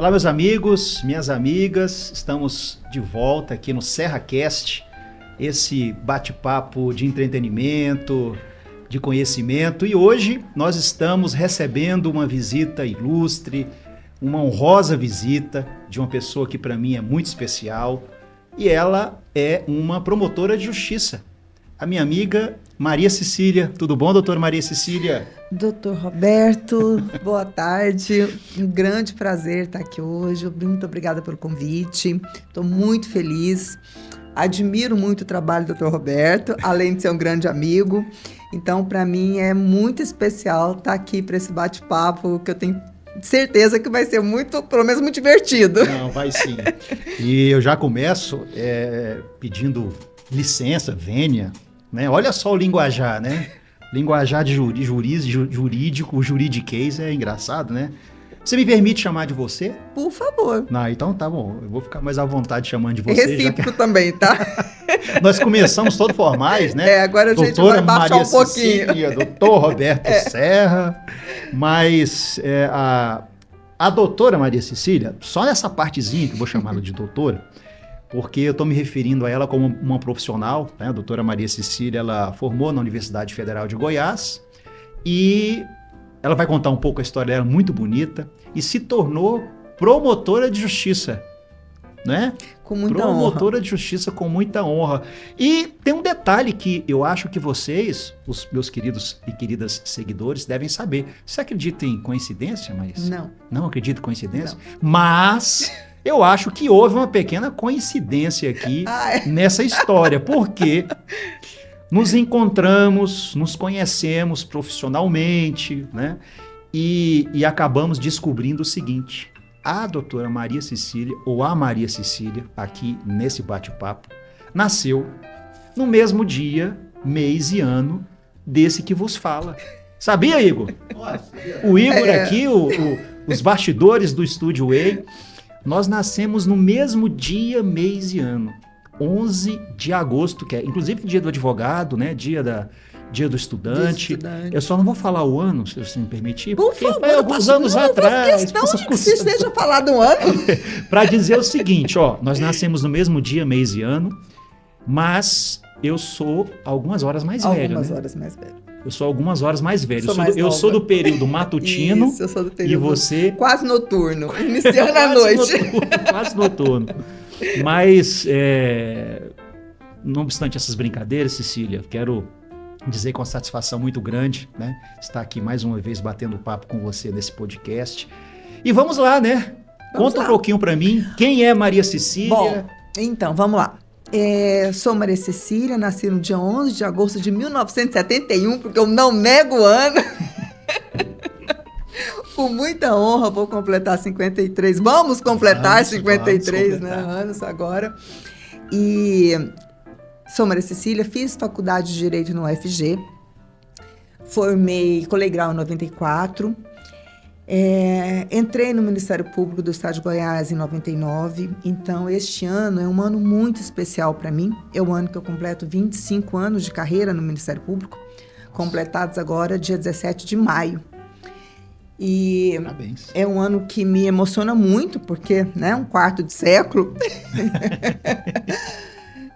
Olá, meus amigos, minhas amigas, estamos de volta aqui no SerraCast, esse bate-papo de entretenimento, de conhecimento, e hoje nós estamos recebendo uma visita ilustre, uma honrosa visita de uma pessoa que para mim é muito especial, e ela é uma promotora de justiça, a minha amiga Maria Cecília. Tudo bom, doutora Maria Cecília? Doutor Roberto, boa tarde, um grande prazer estar aqui hoje, muito obrigada pelo convite, estou muito feliz, admiro muito o trabalho do doutor Roberto, além de ser um grande amigo, então para mim é muito especial estar aqui para esse bate-papo, que eu tenho certeza que vai ser muito, pelo menos muito divertido. Não, vai sim. E eu já começo pedindo licença, vênia, né? Olha só o linguajar, né? Linguajar de jurídico, juridiquês é engraçado, né? Você me permite chamar de você? Por favor. Não, então tá bom. Eu vou ficar mais à vontade chamando de você. Recíproco também, tá? Nós começamos todos formais, né? Agora a gente vai baixar Maria um pouquinho. Cecília, doutor Roberto Serra, mas a doutora Maria Cecília, só nessa partezinha que eu vou chamá-la de doutora, porque eu estou me referindo a ela como uma profissional, né? A doutora Maria Cecília, ela formou na Universidade Federal de Goiás e ela vai contar um pouco a história dela, muito bonita, e se tornou promotora de justiça, né? Com muita promotora honra. de justiça com muita honra. E tem um detalhe que eu acho que vocês, os meus queridos e queridas seguidores, devem saber. Você acredita em coincidência, mas Não. Não acredita em coincidência? Não. Mas eu acho que houve uma pequena coincidência aqui nessa história, porque nos encontramos, nos conhecemos profissionalmente, né? E acabamos descobrindo o seguinte: a doutora Maria Cecília, ou a Maria Cecília, aqui nesse bate-papo, nasceu no mesmo dia, mês e ano desse que vos fala. Sabia, Igor? O Igor aqui, os bastidores do Estúdio Way, nós nascemos no mesmo dia, mês e ano. 11 de agosto, que é inclusive dia do advogado, né? Dia do estudante. Eu só não vou falar o ano, se você me permitir, porque foi alguns anos atrás. Questão de que você esteja falando um ano. Para dizer o seguinte, ó, nós nascemos no mesmo dia, mês e ano, mas eu sou algumas horas mais velho. Algumas né? horas mais velho. Eu sou algumas horas mais velho. Eu mais sou do período matutino. Isso, eu sou do período e você quase noturno, iniciando a noite. Quase noturno. Mas, não obstante essas brincadeiras, Cecília, quero dizer com uma satisfação muito grande, né, estar aqui mais uma vez batendo papo com você nesse podcast. E vamos lá, né? Conta um pouquinho para mim, quem é Maria Cecília? Bom, então, vamos lá. Sou Maria Cecília, nasci no dia 11 de agosto de 1971, porque eu não nego o ano. Com muita honra, vou completar 53. Vamos completar 53 anos agora. E sou Maria Cecília, fiz faculdade de Direito no UFG. Formei colegial em 94. Entrei no Ministério Público do Estado de Goiás em 99. Então, este ano é um ano muito especial para mim. É o ano que eu completo 25 anos de carreira no Ministério Público, completados agora dia 17 de maio. E parabéns. É um ano que me emociona muito, porque, né, um quarto de século.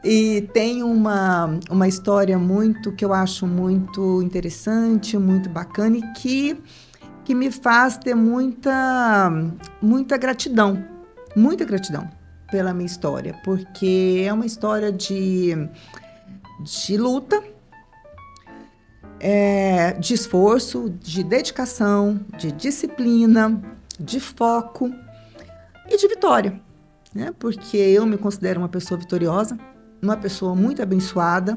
E tem uma história que eu acho muito interessante, muito bacana e que me faz ter muita gratidão pela minha história, porque é uma história de luta, de esforço, de dedicação, de disciplina, de foco e de vitória, né? Porque eu me considero uma pessoa vitoriosa, uma pessoa muito abençoada,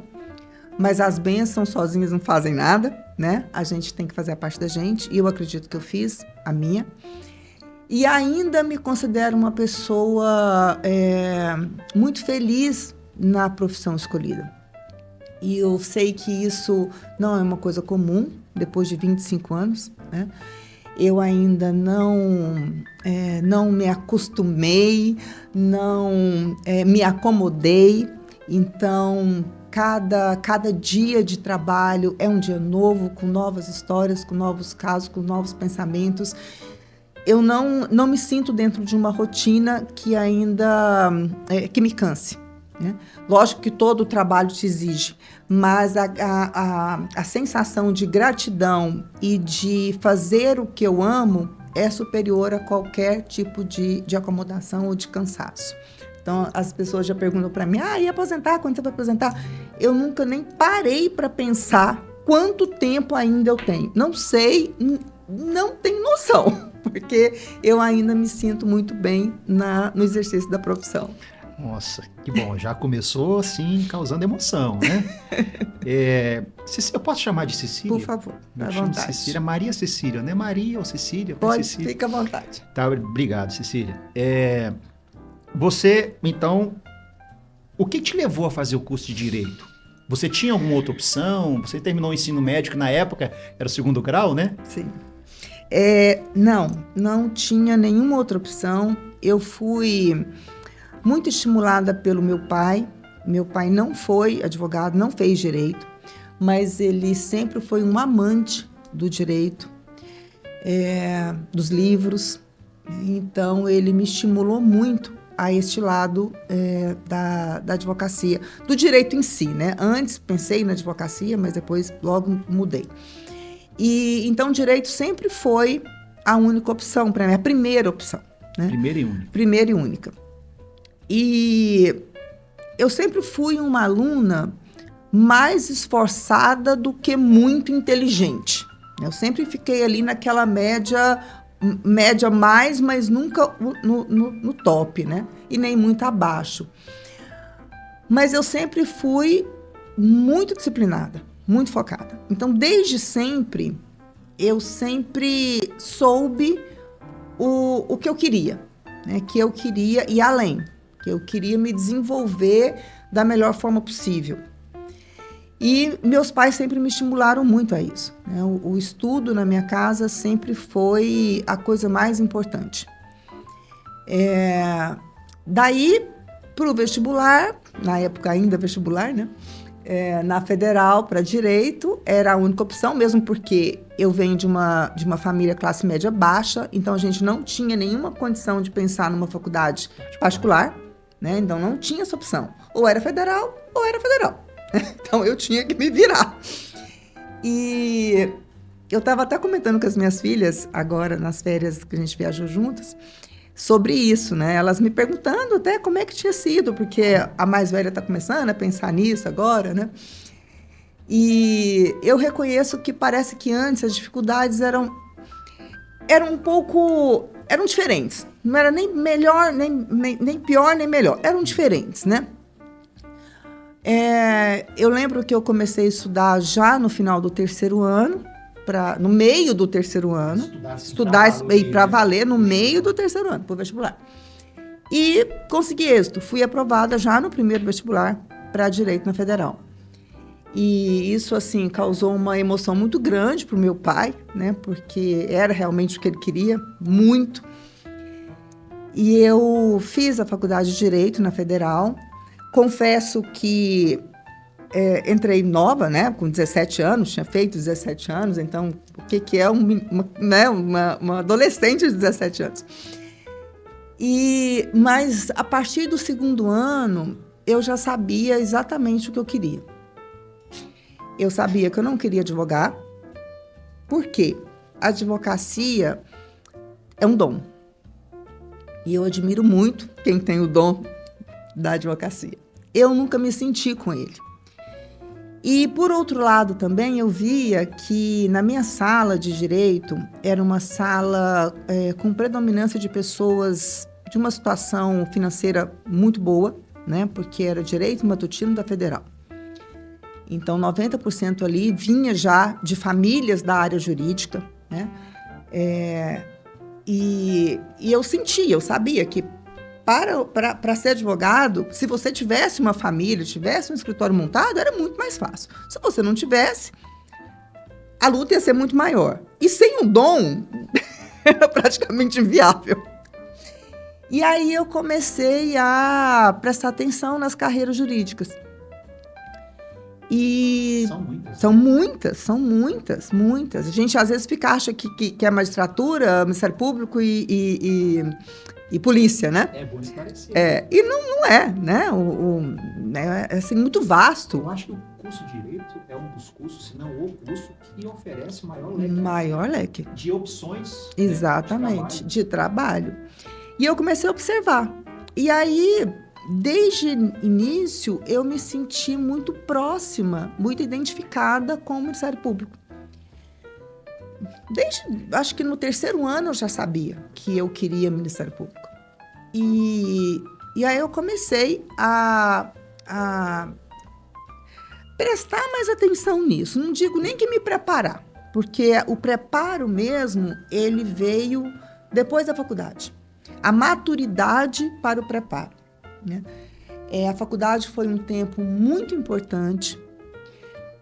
mas as bênçãos sozinhas não fazem nada, né? A gente tem que fazer a parte da gente, e eu acredito que eu fiz a minha. E ainda me considero uma pessoa muito feliz na profissão escolhida. E eu sei que isso não é uma coisa comum, depois de 25 anos, né? Eu ainda não me acostumei, não me acomodei. Então, cada dia de trabalho é um dia novo, com novas histórias, com novos casos, com novos pensamentos. eu não me sinto dentro de uma rotina que ainda que me canse, né? Lógico que todo o trabalho te exige, mas a sensação de gratidão e de fazer o que eu amo é superior a qualquer tipo de acomodação ou de cansaço. Então, as pessoas já perguntam para mim, e aposentar? Quando você vai aposentar? Eu nunca nem parei para pensar quanto tempo ainda eu tenho. Não sei, não tenho noção, porque eu ainda me sinto muito bem no exercício da profissão. Nossa, que bom, já começou assim, causando emoção, né? Eu posso chamar de Cecília? Por favor, à vontade. Cecília, Maria Cecília, né? Maria ou Cecília? Pode, Cecília. Fica à vontade. Tá, obrigado, Cecília. Você, então, o que te levou a fazer o curso de Direito? Você tinha alguma outra opção? Você terminou o ensino médio, que na época era o 2º grau, né? Sim. Não tinha nenhuma outra opção. Eu fui muito estimulada pelo meu pai. Meu pai não foi advogado, não fez direito, mas ele sempre foi um amante do direito, dos livros. Então, ele me estimulou muito a este lado da advocacia, do direito em si, né? Antes pensei na advocacia, mas depois logo mudei. E então, direito sempre foi a única opção para mim, a primeira opção, né? Primeira e única. E eu sempre fui uma aluna mais esforçada do que muito inteligente. Eu sempre fiquei ali naquela média mais, mas nunca no top, né? E nem muito abaixo. Mas eu sempre fui muito disciplinada, muito focada. Então, desde sempre, eu sempre soube o que eu queria, né? Que eu queria ir além, que eu queria me desenvolver da melhor forma possível. E meus pais sempre me estimularam muito a isso, né? O estudo na minha casa sempre foi a coisa mais importante. Daí, para o vestibular, na época ainda vestibular, né? Na Federal, para Direito, era a única opção, mesmo porque eu venho de uma família classe média baixa, então a gente não tinha nenhuma condição de pensar numa faculdade particular, né? Então não tinha essa opção. Ou era Federal, ou era Federal. Então, eu tinha que me virar. E eu estava até comentando com as minhas filhas, agora, nas férias que a gente viajou juntas, sobre isso, né? Elas me perguntando até como é que tinha sido, porque a mais velha está começando a pensar nisso agora, né? E eu reconheço que parece que antes as dificuldades eram diferentes. Não era nem melhor, nem pior, nem melhor. Eram diferentes, né? Eu lembro que eu comecei a estudar já no final do 3º ano, no meio do 3º ano. Estudar para valer no meio do 3º ano, para o vestibular. E consegui êxito. Fui aprovada já no primeiro vestibular para Direito na Federal. E isso, assim, causou uma emoção muito grande para o meu pai, né? Porque era realmente o que ele queria, muito. E eu fiz a faculdade de Direito na Federal. Confesso que entrei nova, né? Com 17 anos, tinha feito 17 anos, então o que é uma adolescente de 17 anos? Mas a partir do 2º ano, eu já sabia exatamente o que eu queria. Eu sabia que eu não queria advogar, porque a advocacia é um dom. E eu admiro muito quem tem o dom da advocacia. Eu nunca me senti com ele. E, por outro lado, também eu via que na minha sala de direito era uma sala com predominância de pessoas de uma situação financeira muito boa, né? Porque era direito matutino da Federal. Então, 90% ali vinha já de famílias da área jurídica, né? E eu sabia que para ser advogado, se você tivesse uma família, tivesse um escritório montado, era muito mais fácil. Se você não tivesse, a luta ia ser muito maior. E sem um dom, era praticamente inviável. E aí eu comecei a prestar atenção nas carreiras jurídicas. E são muitas. A gente às vezes acha que é magistratura, Ministério Público e polícia, né? É bom esclarecer. E não é, né? É assim, muito vasto. Eu acho que o curso de Direito é um dos cursos, se não o curso, que oferece maior leque. Maior leque. De opções. Exatamente, de trabalho. E eu comecei a observar. E aí, desde o início, eu me senti muito próxima, muito identificada com o Ministério Público. Acho que no 3º ano eu já sabia que eu queria Ministério Público. E aí eu comecei a prestar mais atenção nisso. Não digo nem que me preparar, porque o preparo mesmo, ele veio depois da faculdade. A maturidade para o preparo, né? A faculdade foi um tempo muito importante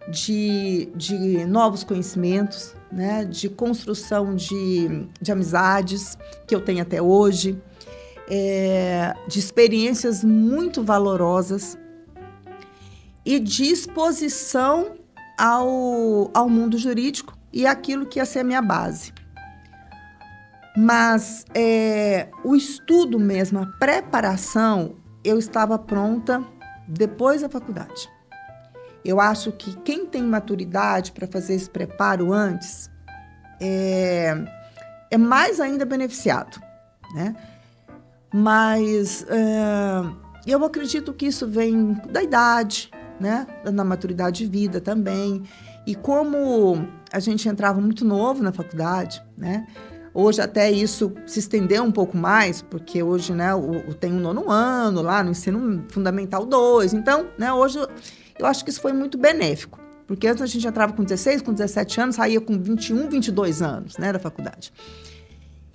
de novos conhecimentos, né? De construção de amizades que eu tenho até hoje, de experiências muito valorosas e de exposição ao mundo jurídico e aquilo que ia ser a minha base. Mas o estudo mesmo, a preparação, eu estava pronta depois da faculdade. Eu acho que quem tem maturidade para fazer esse preparo antes é mais ainda beneficiado, né? Mas eu acredito que isso vem da idade, né? Da maturidade de vida também. E como a gente entrava muito novo na faculdade, né? Hoje até isso se estendeu um pouco mais, porque hoje, né, tem um 9º ano lá no ensino fundamental 2. Então, né, hoje eu acho que isso foi muito benéfico, porque antes a gente entrava com 16, com 17 anos, saía com 21, 22 anos, né, da faculdade.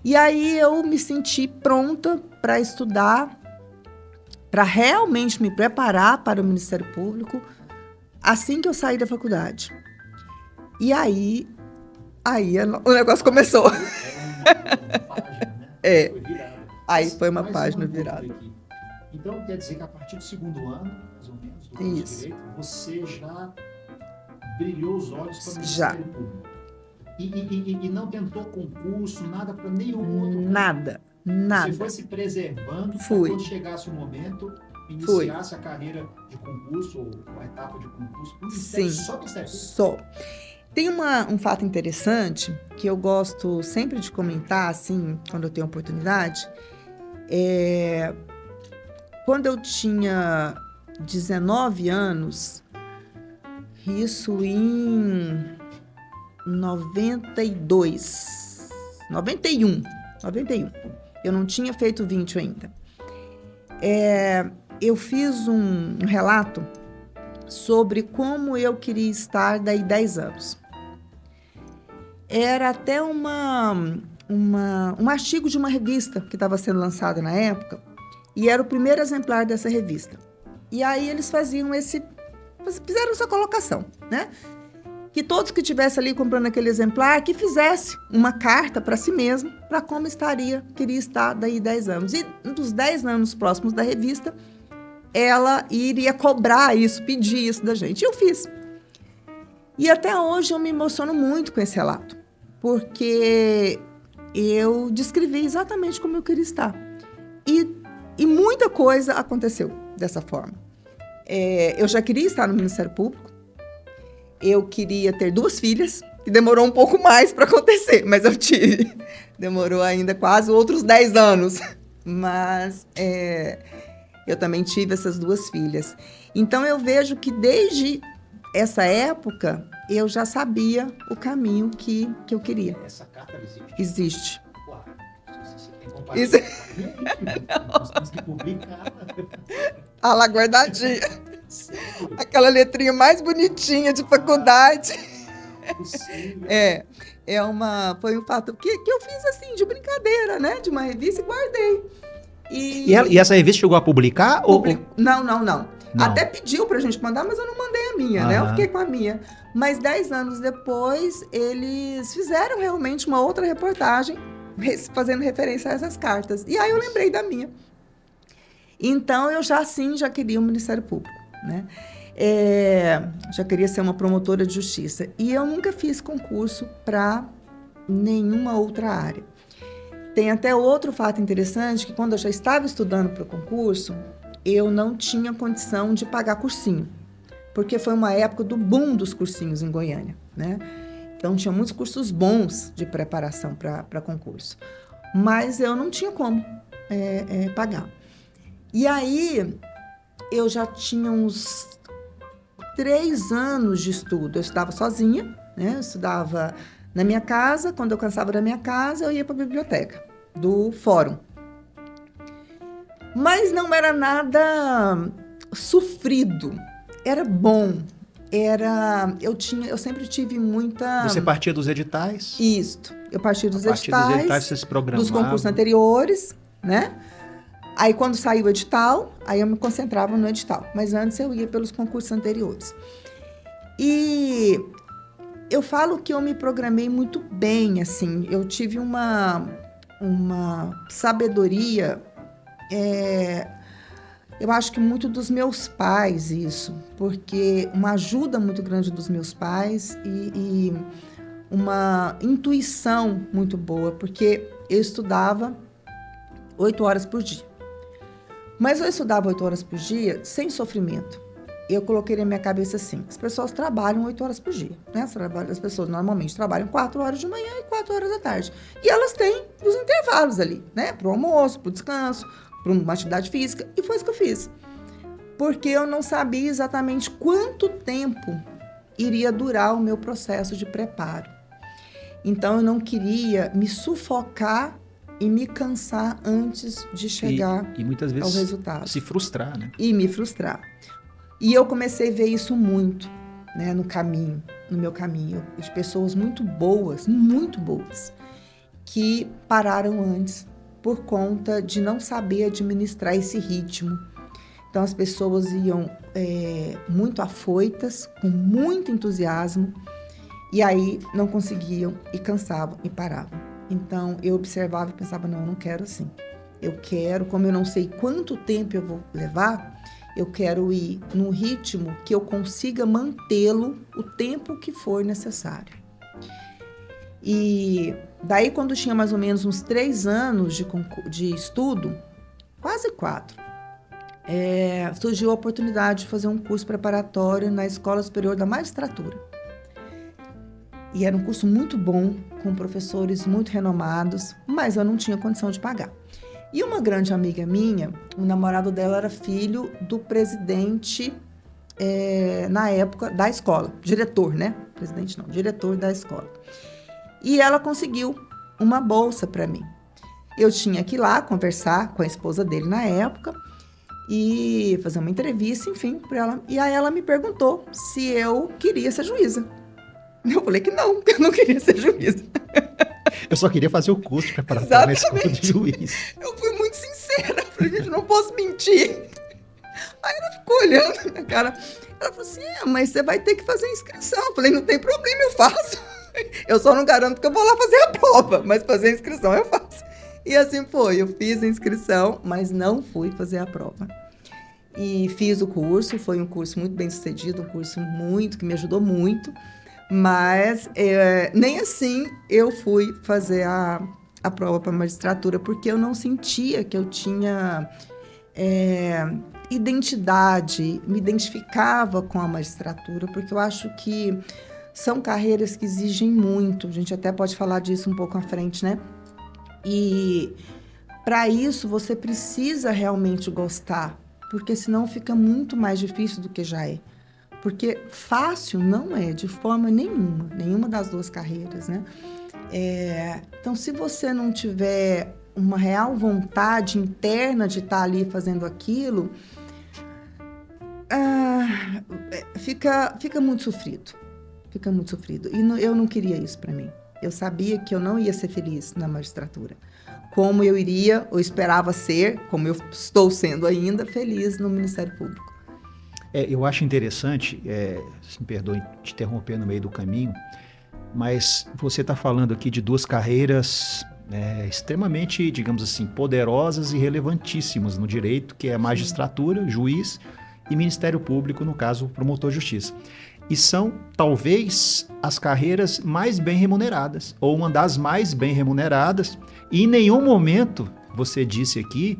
E aí eu me senti pronta para estudar, para realmente me preparar para o Ministério Público assim que eu saí da faculdade. E aí o negócio começou. Aí foi uma página virada. Então, quer dizer que a partir do 2º ano, mais ou menos, do curso de Direito, você já brilhou os olhos para o Ministério Público. E não tentou concurso, nada para nenhum outro. Nada. Você foi se preservando para quando chegasse o momento, iniciasse a carreira de concurso, ou a etapa de concurso, para o Ministério, só para o Ministério Público? Só. Tem um fato interessante que eu gosto sempre de comentar, assim, quando eu tenho oportunidade. Quando eu tinha 19 anos, isso em 91. Eu não tinha feito 20 ainda. Eu fiz um relato sobre como eu queria estar daí 10 anos. Era até um artigo de uma revista que estava sendo lançada na época, e era o primeiro exemplar dessa revista. E aí eles fizeram essa colocação, né? Que todos que estivessem ali comprando aquele exemplar, que fizesse uma carta para si mesmo, para como queria estar daí 10 anos. E dos 10 anos próximos da revista, ela iria cobrar isso, pedir isso da gente. E eu fiz. E até hoje eu me emociono muito com esse relato, porque eu descrevi exatamente como eu queria estar. E muita coisa aconteceu dessa forma. Eu já queria estar no Ministério Público, eu queria ter 2 filhas, que demorou um pouco mais para acontecer, mas eu tive. Demorou ainda quase outros 10 anos, mas eu também tive essas 2 filhas. Então eu vejo que desde essa época, eu já sabia o caminho que eu queria. Essa carta existe? Existe. Uau, você tem compartilhado. Nós temos que publicar. Ah lá, guardadinha. Aquela letrinha mais bonitinha de faculdade. Foi um fato que eu fiz assim, de brincadeira, né? De uma revista e guardei. E essa revista chegou a publicar? Não. Até pediu pra gente mandar, mas eu não mandei a minha, né? Eu fiquei com a minha. Mas 10 anos depois, eles fizeram realmente uma outra reportagem fazendo referência a essas cartas. E aí eu lembrei da minha. Então, eu já queria o Ministério Público, né? Já queria ser uma promotora de justiça. E eu nunca fiz concurso para nenhuma outra área. Tem até outro fato interessante, que quando eu já estava estudando para o concurso, eu não tinha condição de pagar cursinho, porque foi uma época do boom dos cursinhos em Goiânia, né? Então, tinha muitos cursos bons de preparação para concurso, mas eu não tinha como pagar. E aí, eu já tinha uns 3 anos de estudo. Eu estudava sozinha, né? Eu estudava na minha casa. Quando eu cansava da minha casa, eu ia para a biblioteca do fórum. Mas não era nada sofrido. Era bom. Eu sempre tive muita... Você partia dos editais? Isso. Eu partia dos editais, você se programava. Dos concursos anteriores, né? Aí, quando saiu o edital, aí eu me concentrava no edital. Mas antes eu ia pelos concursos anteriores. E eu falo que eu me programei muito bem, assim. Eu tive uma sabedoria, eu acho que muito dos meus pais, isso. Porque uma ajuda muito grande dos meus pais e uma intuição muito boa. Porque eu estudava 8 horas por dia. Mas eu estudava 8 horas por dia sem sofrimento. Eu coloquei na minha cabeça assim, as pessoas trabalham 8 horas por dia, né? As pessoas normalmente trabalham 4 horas de manhã e 4 horas da tarde. E elas têm os intervalos ali, né? Para o almoço, para o descanso, para uma atividade física. E foi isso que eu fiz. Porque eu não sabia exatamente quanto tempo iria durar o meu processo de preparo. Então, eu não queria me sufocar e me cansar antes de chegar e muitas vezes ao resultado. Se frustrar, né? E me frustrar. E eu comecei a ver isso muito, né, no meu caminho, de pessoas muito boas, que pararam antes por conta de não saber administrar esse ritmo. Então, as pessoas iam muito afoitas, com muito entusiasmo, e aí não conseguiam, e cansavam, e paravam. Então, eu observava e pensava, não, eu não quero assim. Eu quero, como eu não sei quanto tempo eu vou levar, eu quero ir num ritmo que eu consiga mantê-lo o tempo que for necessário. E daí, quando tinha mais ou menos uns 3 anos de estudo, quase 4, surgiu a oportunidade de fazer um curso preparatório na Escola Superior da Magistratura. E era um curso muito bom, com professores muito renomados, mas eu não tinha condição de pagar. E uma grande amiga minha, o namorado dela era filho do presidente, na época, da escola. Diretor, né? Presidente não, diretor da escola. E ela conseguiu uma bolsa para mim. Eu tinha que ir lá conversar com a esposa dele na época e fazer uma entrevista, enfim, para ela. E aí ela me perguntou se eu queria ser juíza. Eu falei que não queria ser juíza. Eu só queria fazer o curso preparatório na escola de juiz. Eu fui muito sincera. Eu falei, gente, não posso mentir. Aí ela ficou olhando na minha cara. Ela falou assim, mas você vai ter que fazer inscrição. Eu falei, não tem problema, eu faço. Eu só não garanto que eu vou lá fazer a prova, mas fazer a inscrição eu faço. E assim foi. Eu fiz a inscrição, mas não fui fazer a prova. E fiz o curso. Foi um curso muito bem sucedido, um curso que me ajudou muito. Mas nem assim eu fui fazer a prova para a magistratura, porque eu não sentia que eu tinha identidade, me identificava com a magistratura, porque eu acho que são carreiras que exigem muito. A gente até pode falar disso um pouco à frente, né? E para isso você precisa realmente gostar, porque senão fica muito mais difícil do que já é. Porque fácil não é, de forma nenhuma das duas carreiras, né? Então, se você não tiver uma real vontade interna de estar ali fazendo aquilo, fica muito sofrido. Fica muito sofrido. E eu não queria isso para mim. Eu sabia que eu não ia ser feliz na magistratura. Como eu iria, ou esperava ser, como eu estou sendo ainda, feliz no Ministério Público. Eu acho interessante, me perdoe te interromper no meio do caminho, mas você está falando aqui de 2 carreiras extremamente, digamos assim, poderosas e relevantíssimas no direito, que é a magistratura, juiz, e Ministério Público, no caso, promotor de justiça. E são, talvez, as carreiras mais bem remuneradas, ou uma das mais bem remuneradas, e em nenhum momento, você disse aqui,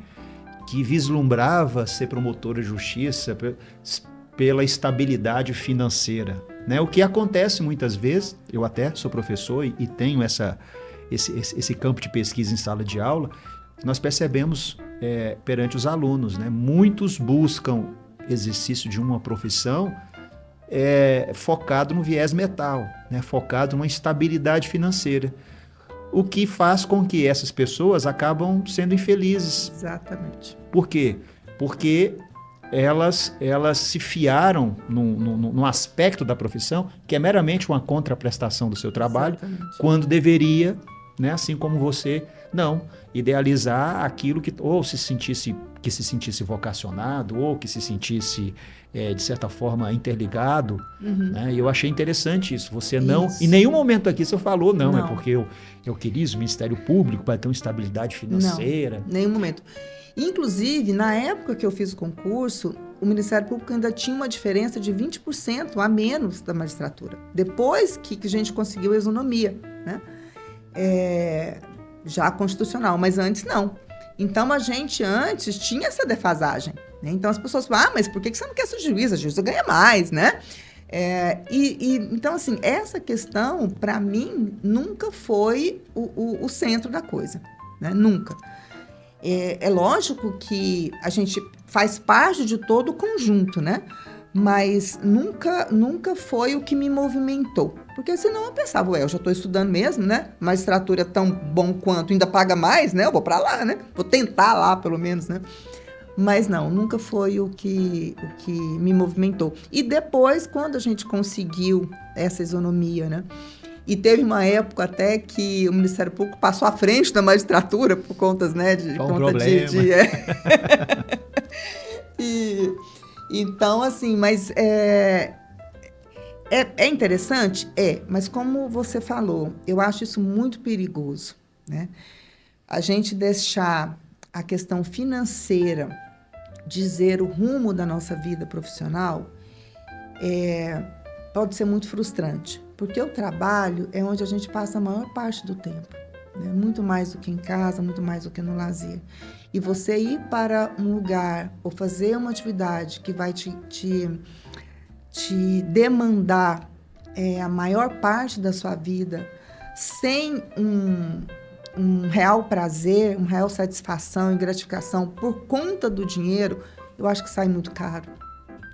que vislumbrava ser promotora de justiça pela estabilidade financeira, né? O que acontece muitas vezes, eu até sou professor e tenho esse campo de pesquisa em sala de aula, nós percebemos perante os alunos, né? Muitos buscam exercício de uma profissão focado no viés metal, né? Focado numa estabilidade financeira, o que faz com que essas pessoas acabam sendo infelizes. Exatamente. Por quê? Porque elas se fiaram num aspecto da profissão que é meramente uma contraprestação do seu trabalho, exatamente, quando deveria, né, assim como você, não, idealizar aquilo que ou se sentisse vocacionado, ou que se sentisse, de certa forma, interligado. Uhum. Né? E eu achei interessante isso. Você não... Em nenhum momento aqui você falou, não. É porque eu queria o Ministério Público para ter uma estabilidade financeira. Não, nenhum momento. Inclusive, na época que eu fiz o concurso, o Ministério Público ainda tinha uma diferença de 20% a menos da magistratura. Depois que a gente conseguiu a isonomia, né? Já constitucional, mas antes não. Então, a gente antes tinha essa defasagem, né? Então, as pessoas falam, mas por que você não quer ser juiz? A juíza ganha mais, né? Então, assim, essa questão, para mim, nunca foi o centro da coisa, né? Nunca. É lógico que a gente faz parte de todo o conjunto, né? Mas nunca foi o que me movimentou. Porque senão eu pensava, eu já estou estudando mesmo, né? Magistratura é tão bom quanto, ainda paga mais, né? Eu vou para lá, né? Vou tentar lá, pelo menos, né? Mas não, nunca foi o que me movimentou. E depois, quando a gente conseguiu essa isonomia, né? E teve uma época até que o Ministério Público passou à frente da magistratura por contas, né? Então, assim, mas é interessante? Mas como você falou, eu acho isso muito perigoso, né? A gente deixar a questão financeira dizer o rumo da nossa vida profissional pode ser muito frustrante, porque o trabalho é onde a gente passa a maior parte do tempo, né? Muito mais do que em casa, muito mais do que no lazer. E você ir para um lugar ou fazer uma atividade que vai te demandar a maior parte da sua vida sem um real prazer, uma real satisfação e gratificação por conta do dinheiro, eu acho que sai muito caro.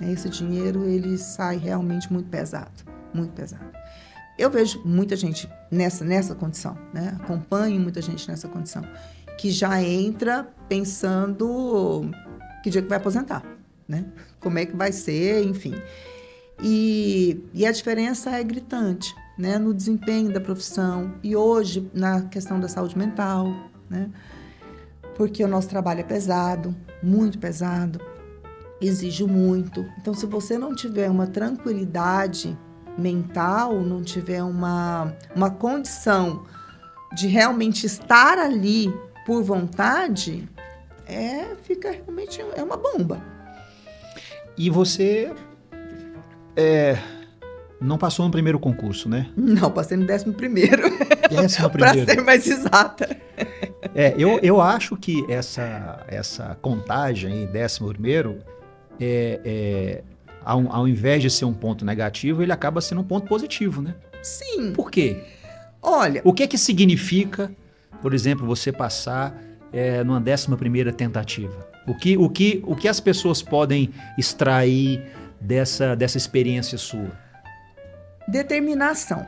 Esse dinheiro, ele sai realmente muito pesado, muito pesado. Eu vejo muita gente nessa condição, né? Acompanho muita gente nessa condição, que já entra pensando que dia que vai aposentar, né? Como é que vai ser, enfim. E a diferença é gritante, né? No desempenho da profissão e hoje na questão da saúde mental, né? Porque o nosso trabalho é pesado, muito pesado, exige muito. Então, se você não tiver uma tranquilidade mental, não tiver uma condição de realmente estar ali por vontade, fica realmente uma bomba. E você não passou no primeiro concurso, né? Não, passei no 11º. 11º. Para ser mais exata. Eu acho que essa contagem em 11º, ao invés de ser um ponto negativo, ele acaba sendo um ponto positivo, né? Sim. Por quê? Olha... O que significa, por exemplo, você passar numa 11ª tentativa? O que as pessoas podem extrair dessa experiência sua? Determinação.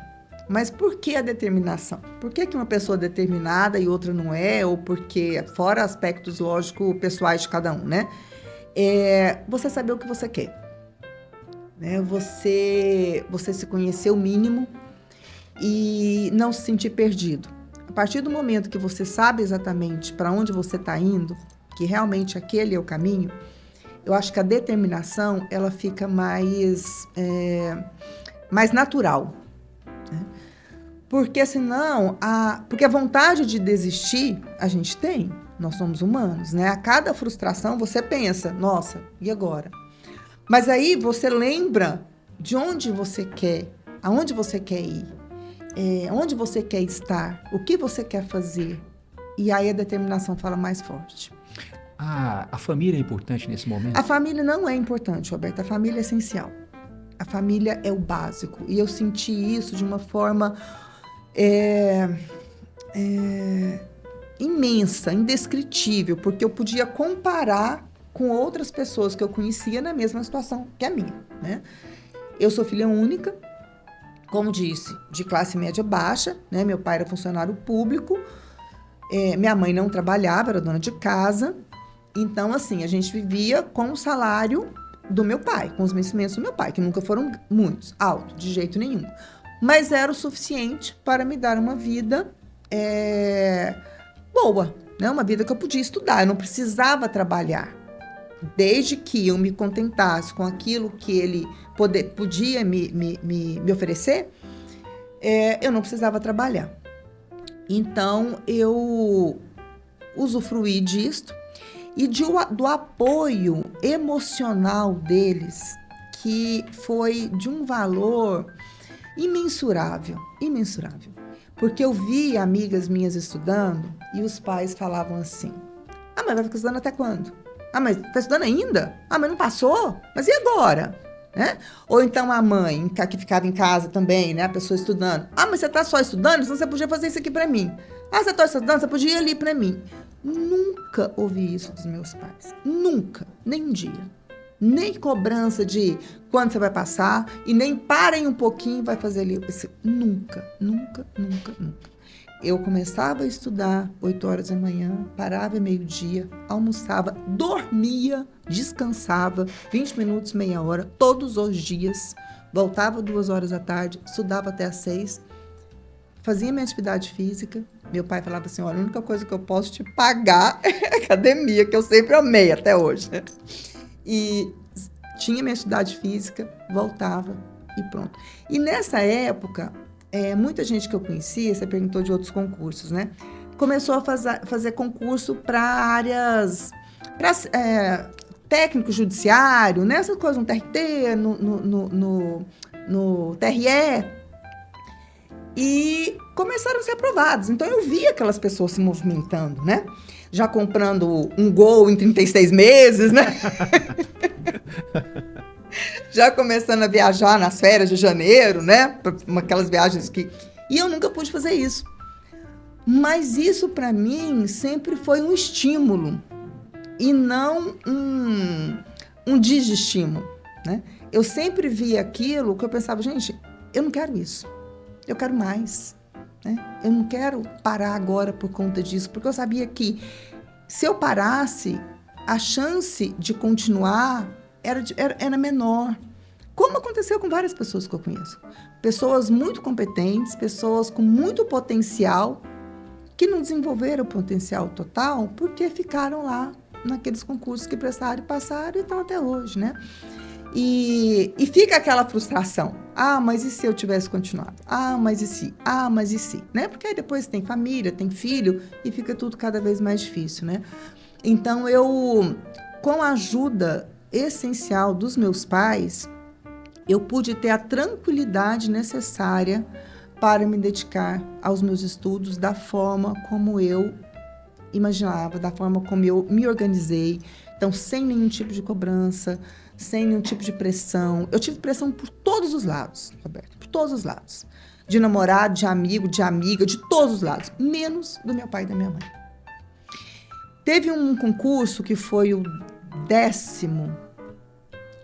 Mas por que a determinação? Por que uma pessoa é determinada e outra não é? Ou porque, fora aspectos, lógico, pessoais de cada um, né? Você saber o que você quer. Né? Você se conhecer o mínimo e não se sentir perdido. A partir do momento que você sabe exatamente para onde você está indo, que realmente aquele é o caminho, eu acho que a determinação ela fica mais natural. Né? Porque senão, porque a vontade de desistir a gente tem, nós somos humanos, né? A cada frustração você pensa, nossa, e agora? Mas aí você lembra de onde você quer, aonde você quer ir, onde você quer estar, o que você quer fazer. E aí a determinação fala mais forte. A família é importante nesse momento? A família não é importante, Roberto. A família é essencial. A família é o básico. E eu senti isso de uma forma imensa, indescritível, porque eu podia comparar com outras pessoas que eu conhecia na mesma situação que a minha, né? Eu sou filha única, como disse, de classe média baixa, né? Meu pai era funcionário público, minha mãe não trabalhava, era dona de casa. Então, assim, a gente vivia com o salário do meu pai, com os vencimentos do meu pai, que nunca foram muitos, altos, de jeito nenhum. Mas era o suficiente para me dar uma vida boa, né? Uma vida que eu podia estudar, eu não precisava trabalhar. Desde que eu me contentasse com aquilo que ele podia me oferecer, eu não precisava trabalhar. Então, eu usufruí disto e do apoio emocional deles, que foi de um valor imensurável, imensurável. Porque eu vi amigas minhas estudando e os pais falavam assim: ah, mas vai ficar estudando até quando? Ah, mas tá estudando ainda? Ah, mas não passou? Mas e agora? Né? Ou então a mãe, que ficava em casa também, né? A pessoa estudando. Ah, mas você tá só estudando? Então você podia fazer isso aqui pra mim. Ah, você tá estudando? Você podia ir ali pra mim. Nunca ouvi isso dos meus pais. Nunca. Nem um dia. Nem cobrança de quando você vai passar e nem parem um pouquinho e vai fazer ali. Nunca, nunca, nunca, nunca. Eu começava a estudar 8 horas da manhã, parava meio-dia, almoçava, dormia, descansava, 20 minutos, meia hora, todos os dias, voltava 2 horas da tarde, estudava até às 6, fazia minha atividade física. Meu pai falava assim: olha, a única coisa que eu posso te pagar é a academia, que eu sempre amei até hoje, né? E tinha minha atividade física, voltava e pronto. E nessa época, muita gente que eu conhecia, você perguntou de outros concursos, né? Começou a fazer concurso para áreas, técnico judiciário, né? Essas coisas no TRT, no TRE. E começaram a ser aprovados. Então, eu via aquelas pessoas se movimentando, né? Já comprando um Gol em 36 meses, né? Já começando a viajar nas férias de janeiro, né? Aquelas viagens que... E eu nunca pude fazer isso. Mas isso, para mim, sempre foi um estímulo e não um desestímulo, né? Eu sempre via aquilo que eu pensava: gente, eu não quero isso. Eu quero mais, né? Eu não quero parar agora por conta disso, porque eu sabia que se eu parasse, a chance de continuar era menor. Como aconteceu com várias pessoas que eu conheço. Pessoas muito competentes, pessoas com muito potencial, que não desenvolveram o potencial total porque ficaram lá naqueles concursos que prestaram e passaram e estão até hoje, né? E fica aquela frustração. Ah, mas e se eu tivesse continuado? Ah, mas e se? Ah, mas e se? Né? Porque aí depois tem família, tem filho e fica tudo cada vez mais difícil, né? Então, eu, com a ajuda essencial dos meus pais, eu pude ter a tranquilidade necessária para me dedicar aos meus estudos da forma como eu imaginava, da forma como eu me organizei. Então, sem nenhum tipo de cobrança, sem nenhum tipo de pressão. Eu tive pressão por todos os lados, Roberto, por todos os lados. De namorado, de amigo, de amiga, de todos os lados, menos do meu pai e da minha mãe. Teve um concurso que foi o 10º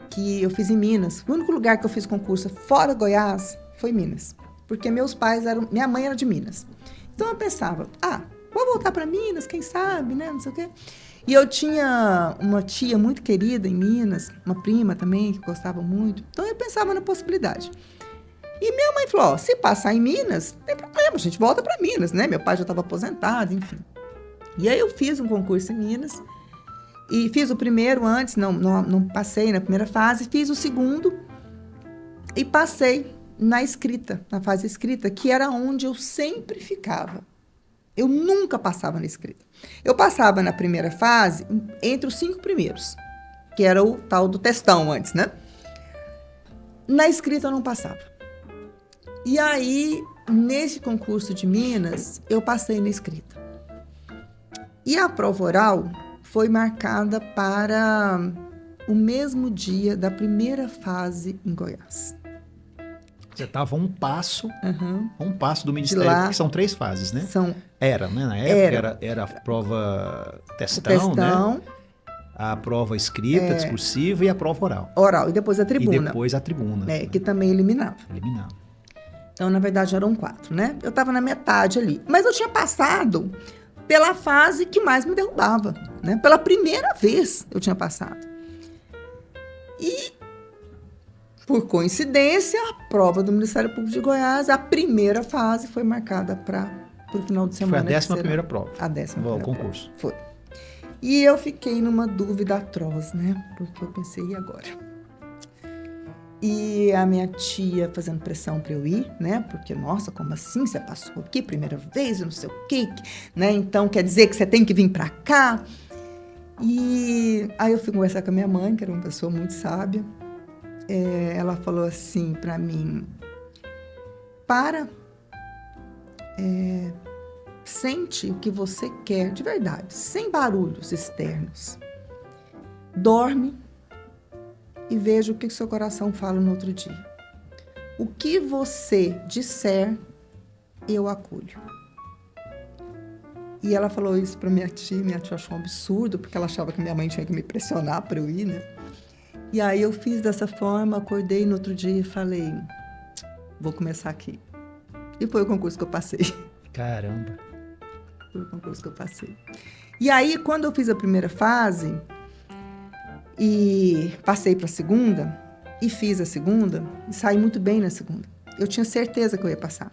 que eu fiz em Minas. O único lugar que eu fiz concurso fora Goiás foi Minas, porque minha mãe era de Minas. Então eu pensava: vou voltar para Minas, quem sabe, né, não sei o quê. E eu tinha uma tia muito querida em Minas, uma prima também, que gostava muito. Então, eu pensava na possibilidade. E minha mãe falou: se passar em Minas, não tem problema, a gente volta para Minas, né? Meu pai já estava aposentado, enfim. E aí, eu fiz um concurso em Minas. E fiz o primeiro antes, não passei na primeira fase. Fiz o segundo e passei na escrita, na fase escrita, que era onde eu sempre ficava. Eu nunca passava na escrita. Eu passava na primeira fase entre os 5 primeiros, que era o tal do testão antes, né? Na escrita eu não passava. E aí, nesse concurso de Minas, eu passei na escrita. E a prova oral foi marcada para o mesmo dia da primeira fase em Goiás. Você estava um passo do Ministério, lá, porque são 3 fases, né? Era, né? Na época era a prova testão, né? A prova escrita, discursiva e a prova oral. Oral, e depois a tribuna. E depois a tribuna. Que também eliminava. Então, na verdade, eram 4, né? Eu estava na metade ali. Mas eu tinha passado pela fase que mais me derrubava, né? Pela primeira vez eu tinha passado. E, por coincidência, a prova do Ministério Público de Goiás, a primeira fase foi marcada para o final de semana. Foi a 11ª prova. A 11ª concurso. Foi. E eu fiquei numa dúvida atroz, né? Porque eu pensei, e agora? E a minha tia fazendo pressão para eu ir, né? Porque, nossa, como assim? Você passou aqui primeira vez, eu não sei o quê, né? Então, quer dizer que você tem que vir para cá. E aí eu fui conversar com a minha mãe, que era uma pessoa muito sábia. Ela falou assim para mim, sente o que você quer de verdade, sem barulhos externos. Dorme e veja o que seu coração fala no outro dia. O que você disser, eu acolho. E ela falou isso para minha tia achou um absurdo, porque ela achava que minha mãe tinha que me pressionar para eu ir, né? E aí eu fiz dessa forma, acordei no outro dia e falei, vou começar aqui. E foi o concurso que eu passei. Caramba! Foi o concurso que eu passei. E aí, quando eu fiz a primeira fase, e passei para a segunda, e fiz a segunda, e saí muito bem na segunda. Eu tinha certeza que eu ia passar.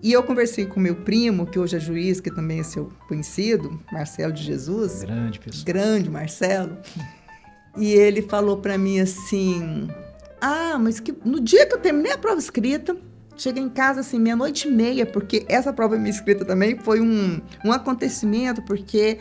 E eu conversei com meu primo, que hoje é juiz, que também é seu conhecido, Marcelo de Jesus. Grande pessoa. Grande Marcelo. E ele falou para mim assim, mas que no dia que eu terminei a prova escrita, cheguei em casa assim, 00:30, porque essa prova minha escrita também foi um acontecimento, porque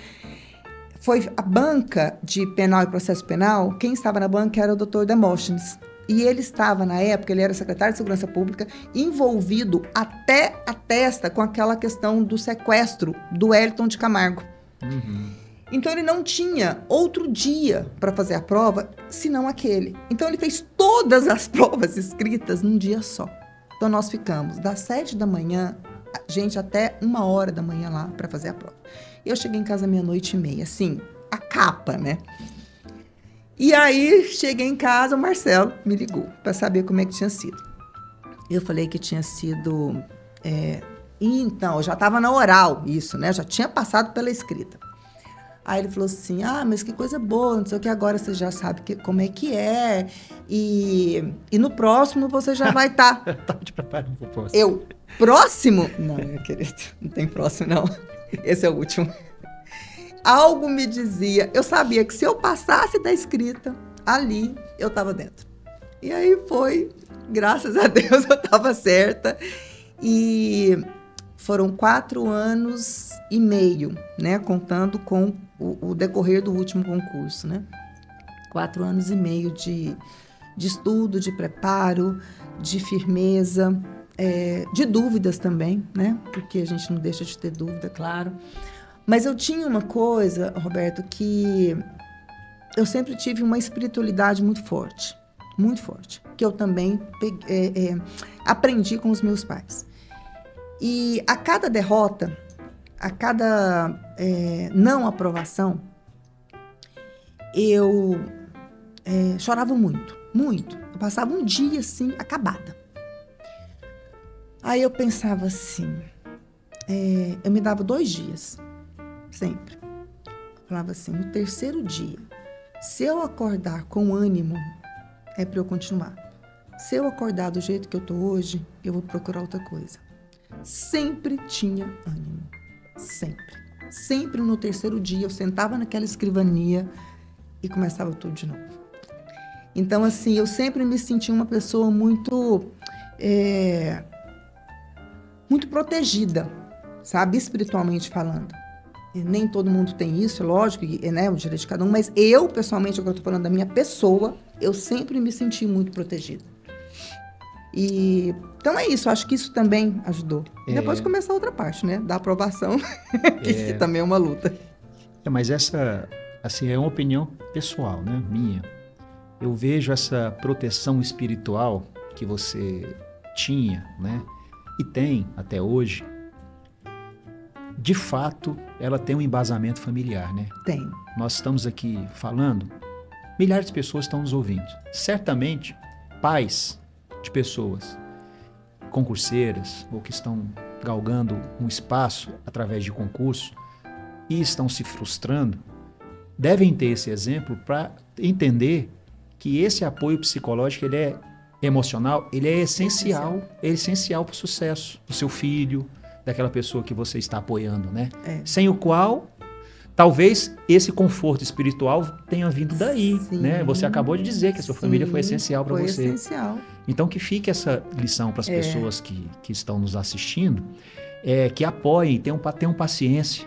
foi a banca de penal e processo penal, quem estava na banca era o Dr. Demóstenes. E ele estava, na época, ele era secretário de Segurança Pública, envolvido até a testa com aquela questão do sequestro do Wellington de Camargo. Uhum. Então, ele não tinha outro dia para fazer a prova, senão aquele. Então, ele fez todas as provas escritas num dia só. Então, nós ficamos das 7 da manhã, gente, até 1h da manhã lá para fazer a prova. Eu cheguei em casa 00:30, assim, a capa, né? E aí, cheguei em casa, o Marcelo me ligou para saber como é que tinha sido. Eu falei que tinha sido... Então, eu já estava na oral, isso, né? Já tinha passado pela escrita. Aí ele falou assim, mas que coisa boa, não sei o que, agora você já sabe como é que é, e no próximo você já vai estar... Eu estava te preparando para o próximo. Eu, próximo? Não, meu querido, não tem próximo, não. Esse é o último. Algo me dizia, eu sabia que se eu passasse da escrita, ali eu estava dentro. E aí foi, graças a Deus, eu estava certa. E foram 4 anos e meio, né, contando com o decorrer do último concurso, né? 4 anos e meio de estudo, de preparo, de firmeza, de dúvidas também, né? Porque a gente não deixa de ter dúvida, claro. Mas eu tinha uma coisa, Roberto, que eu sempre tive uma espiritualidade muito forte, que eu também aprendi com os meus pais. E a cada derrota, a cada não aprovação, eu chorava muito. Eu passava um dia assim, acabada. Aí eu pensava assim, eu me dava 2 dias, sempre. Eu falava assim, no 3º dia, se eu acordar com ânimo, é para eu continuar. Se eu acordar do jeito que eu tô hoje, eu vou procurar outra coisa. Sempre tinha ânimo, sempre. Sempre no 3º dia, eu sentava naquela escrivania e começava tudo de novo. Então, assim, eu sempre me senti uma pessoa muito protegida, sabe? Espiritualmente falando. Nem todo mundo tem isso, é lógico, né, o direito de cada um, mas eu, pessoalmente, agora eu estou falando da minha pessoa, eu sempre me senti muito protegida. Então é isso, acho que isso também ajudou. E depois começar a outra parte, né, da aprovação, que também é uma luta. Mas essa, assim, é uma opinião pessoal, né, minha. Eu vejo essa proteção espiritual que você tinha, né, e tem até hoje. De fato, ela tem um embasamento familiar, né? Tem. Nós estamos aqui falando, milhares de pessoas estão nos ouvindo. Certamente, pais de pessoas concurseiras ou que estão galgando um espaço através de concurso e estão se frustrando, devem ter esse exemplo para entender que esse apoio psicológico, ele é emocional, ele é essencial para o sucesso do seu filho, daquela pessoa que você está apoiando, né? Sem o qual, talvez esse conforto espiritual tenha vindo daí, né? Você acabou de dizer que a sua família foi essencial para você. Foi essencial. Então, que fique essa lição para as pessoas que estão nos assistindo, que apoiem, tenham paciência,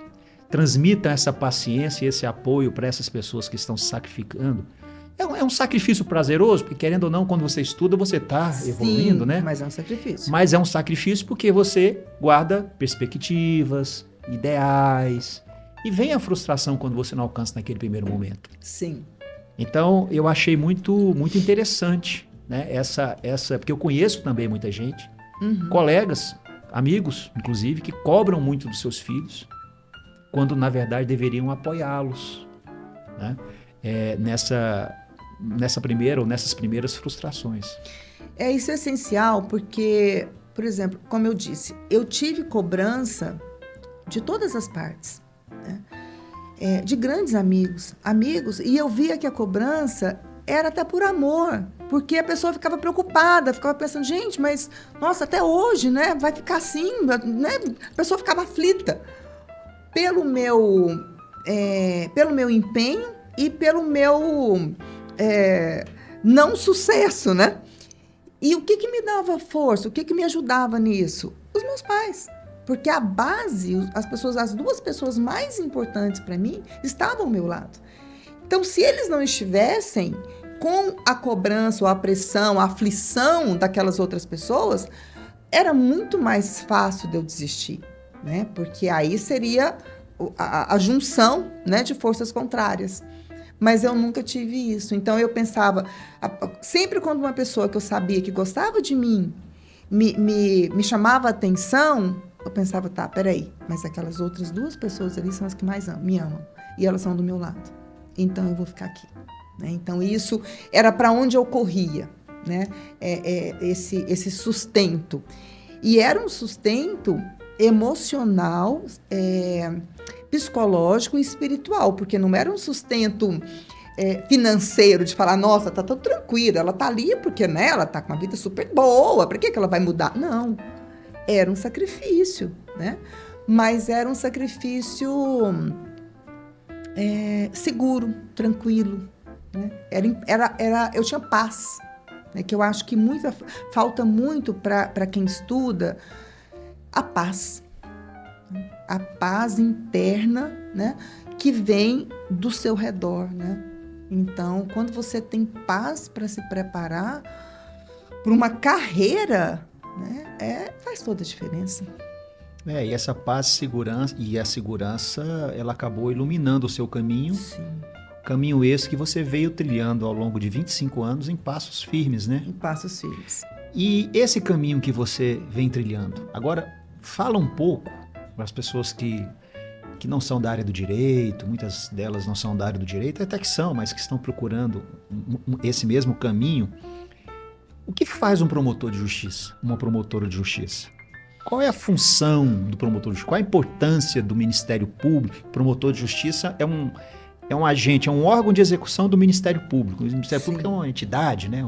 transmitam essa paciência e esse apoio para essas pessoas que estão se sacrificando. É um sacrifício prazeroso, porque querendo ou não, quando você estuda, você está evoluindo, né? Mas é um sacrifício. Mas é um sacrifício porque você guarda perspectivas, ideais, e vem a frustração quando você não alcança naquele primeiro momento. Sim. Então, eu achei muito, muito interessante, né? Porque eu conheço também muita gente, colegas, amigos, inclusive, que cobram muito dos seus filhos, quando, na verdade, deveriam apoiá-los, né? Nessas primeiras frustrações. Isso é essencial porque, por exemplo, como eu disse, eu tive cobrança de todas as partes, né? De grandes amigos, e eu via que a cobrança era até por amor, porque a pessoa ficava preocupada, ficava pensando, gente, mas, nossa, até hoje, né, vai ficar assim, né? A pessoa ficava aflita pelo meu empenho e pelo meu não sucesso, né? E o que me dava força, o que me ajudava nisso? Os meus pais. Porque a base, as duas pessoas mais importantes para mim estavam ao meu lado. Então, se eles não estivessem com a cobrança, ou a pressão, a aflição daquelas outras pessoas, era muito mais fácil de eu desistir, né? Porque aí seria a junção, né, de forças contrárias. Mas eu nunca tive isso. Então, eu pensava... Sempre quando uma pessoa que eu sabia que gostava de mim me chamava a atenção, eu pensava, tá, peraí, mas aquelas outras duas pessoas ali são as que mais me amam. E elas são do meu lado. Então, eu vou ficar aqui. Né? Então, isso era para onde eu corria, né? Esse sustento. E era um sustento emocional, psicológico e espiritual, porque não era um sustento financeiro, de falar, nossa, tá tudo tranquila, ela tá ali porque, né, ela tá com uma vida super boa, por que ela vai mudar? Não, era um sacrifício, né? Mas era um sacrifício seguro, tranquilo, né? Eu tinha paz, né? Que eu acho que falta muito para quem estuda, a paz interna, né, que vem do seu redor, né? Então, quando você tem paz para se preparar para uma carreira, né, faz toda a diferença. E essa paz, segurança, e a segurança, ela acabou iluminando o seu caminho. Sim. Caminho esse que você veio trilhando ao longo de 25 anos em passos firmes, né? Em passos firmes. E esse caminho que você vem trilhando, agora fala um pouco para as pessoas que não são da área do direito, muitas delas não são da área do direito, até que são, mas que estão procurando esse mesmo caminho. O que faz um promotor de justiça, uma promotora de justiça? Qual é a função do promotor de justiça? Qual a importância do Ministério Público? O promotor de justiça é um agente, é um órgão de execução do Ministério Público. O Ministério Público é uma entidade, né?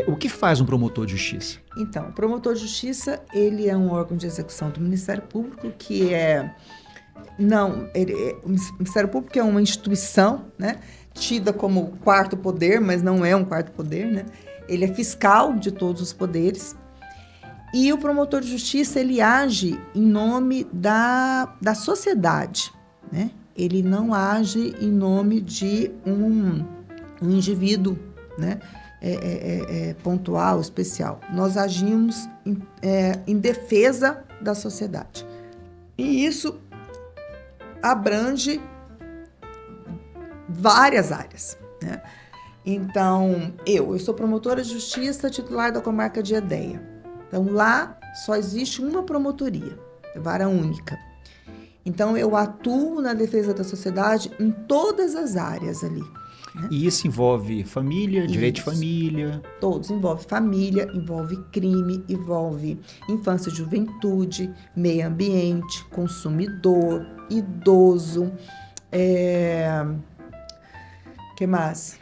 O que faz um promotor de justiça? Então, o promotor de justiça, ele é um órgão de execução do Ministério Público, que o Ministério Público é uma instituição, né, tida como quarto poder, mas não é um quarto poder, né? Ele é fiscal de todos os poderes. E o promotor de justiça, ele age em nome da sociedade, né? Ele não age em nome de um indivíduo, né? Pontual, especial. Nós agimos em defesa da sociedade. E isso abrange várias áreas, né? Então, eu sou promotora de justiça titular da comarca de Edéia. Então, lá só existe uma promotoria, vara única. Então, eu atuo na defesa da sociedade em todas as áreas ali. Né? E isso envolve família, direito de família? Todos. Envolve família, envolve crime, envolve infância e juventude, meio ambiente, consumidor, idoso. Que mais?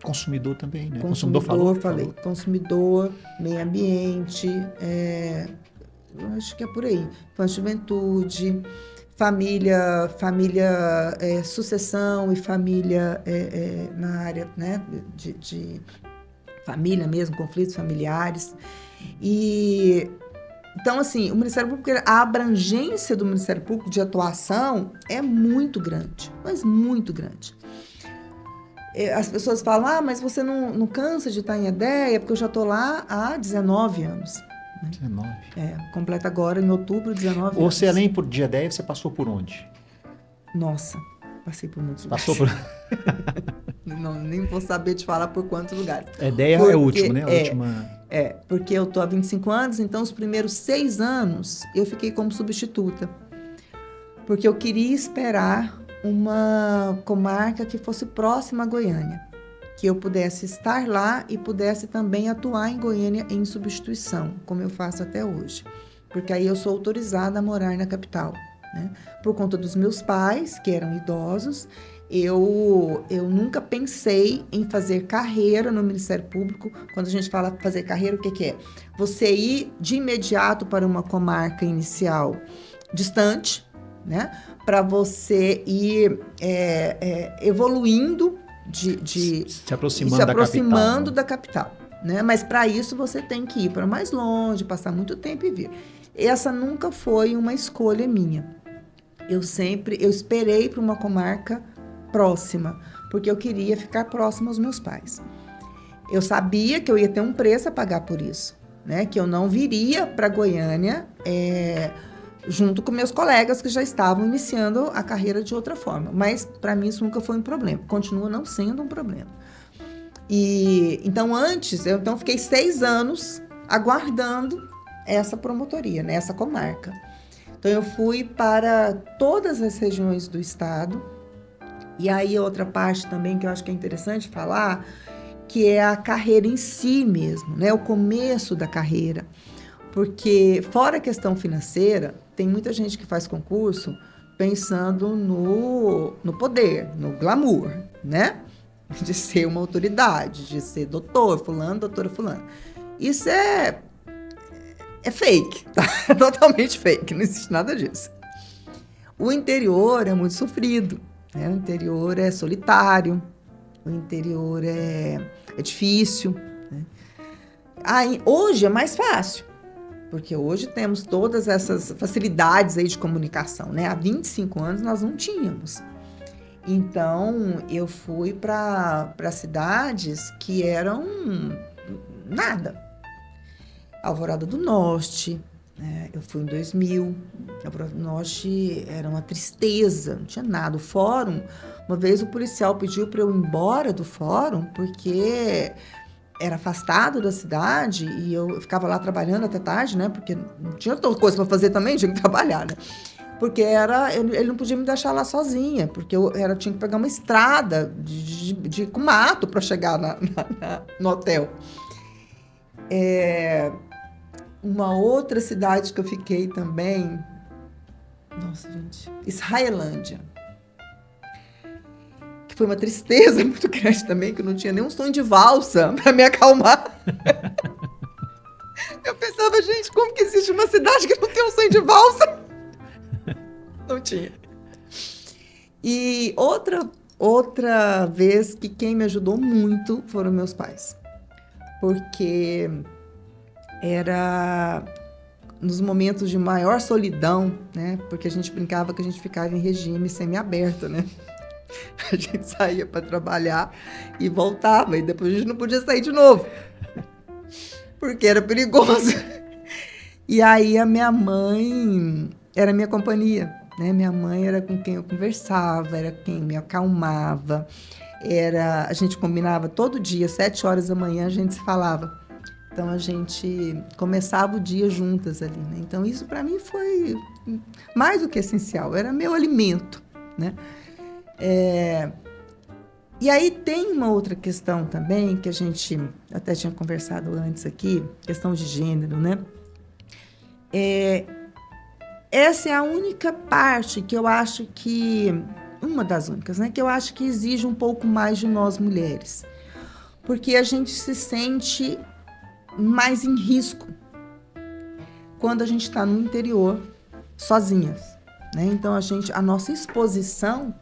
Consumidor também, né? Consumidor, falei. Consumidor, meio ambiente, eu acho que é por aí. Infância e juventude, família, sucessão e família na área, né, de família mesmo, conflitos familiares. E então, assim, o Ministério Público, a abrangência do Ministério Público de atuação é muito grande, mas muito grande. As pessoas falam, mas você não cansa de estar em Edéia, porque eu já estou lá há 19 anos. Né? 19? Completa agora, em outubro, 19 anos. Ou você, além de Edéia, você passou por onde? Nossa, passei por muitos lugares. Passou por... Não, nem vou saber te falar por quantos lugares. Edéia é o último, né? Porque eu estou há 25 anos, então os primeiros 6 anos eu fiquei como substituta. Porque eu queria esperar uma comarca que fosse próxima a Goiânia, que eu pudesse estar lá e pudesse também atuar em Goiânia em substituição, como eu faço até hoje. Porque aí eu sou autorizada a morar na capital, né? Por conta dos meus pais, que eram idosos, eu nunca pensei em fazer carreira no Ministério Público. Quando a gente fala fazer carreira, o que é? Você ir de imediato para uma comarca inicial distante, né? Para você ir evoluindo, se aproximando da capital, né? Mas para isso você tem que ir para mais longe, passar muito tempo e vir. Essa nunca foi uma escolha minha. Eu esperei para uma comarca próxima, porque eu queria ficar próxima aos meus pais. Eu sabia que eu ia ter um preço a pagar por isso, né? Que eu não viria para Goiânia junto com meus colegas que já estavam iniciando a carreira de outra forma. Mas, para mim, isso nunca foi um problema. Continua não sendo um problema. Então, eu fiquei 6 anos aguardando essa promotoria, né? Essa comarca. Então, eu fui para todas as regiões do estado. E aí, outra parte também que eu acho que é interessante falar, que é a carreira em si mesmo, né? O começo da carreira. Porque, fora a questão financeira, tem muita gente que faz concurso pensando no poder, no glamour, né? De ser uma autoridade, de ser doutor fulano, doutora fulano. Isso é fake, tá? É totalmente fake, não existe nada disso. O interior é muito sofrido, né? O interior é solitário, o interior é difícil, né? Hoje é mais fácil. Porque hoje temos todas essas facilidades aí de comunicação, né? Há 25 anos nós não tínhamos. Então, eu fui para cidades que eram nada. Alvorada do Norte, né? Eu fui em 2000. Alvorada do Norte era uma tristeza, não tinha nada. O fórum, uma vez o policial pediu para eu ir embora do fórum, porque era afastado da cidade e eu ficava lá trabalhando até tarde, né? Porque não tinha outra coisa para fazer também, tinha que trabalhar, né? Porque ele não podia me deixar lá sozinha, porque eu tinha que pegar uma estrada com mato para chegar no hotel. Uma outra cidade que eu fiquei também, nossa, gente, Israelândia. Foi uma tristeza muito grande também, que eu não tinha nenhum som de valsa para me acalmar. Eu pensava, gente, como que existe uma cidade que não tem um som de valsa? Não tinha. E outra vez que quem me ajudou muito foram meus pais. Porque nos momentos de maior solidão, né? Porque a gente brincava que a gente ficava em regime semiaberto, né? A gente saía para trabalhar e voltava, e depois a gente não podia sair de novo, porque era perigoso. E aí a minha mãe era a minha companhia, né? Minha mãe era com quem eu conversava, era quem me acalmava, a gente combinava todo dia, 7 horas da manhã a gente se falava. Então, a gente começava o dia juntas ali, né? Então, isso para mim foi mais do que essencial, era meu alimento, né? E aí tem uma outra questão também, que a gente até tinha conversado antes aqui, questão de gênero, né? Essa é a única parte que eu acho que, uma das únicas, né? Que eu acho que exige um pouco mais de nós mulheres. Porque a gente se sente mais em risco quando a gente está no interior, sozinhas, né? Então, a nossa exposição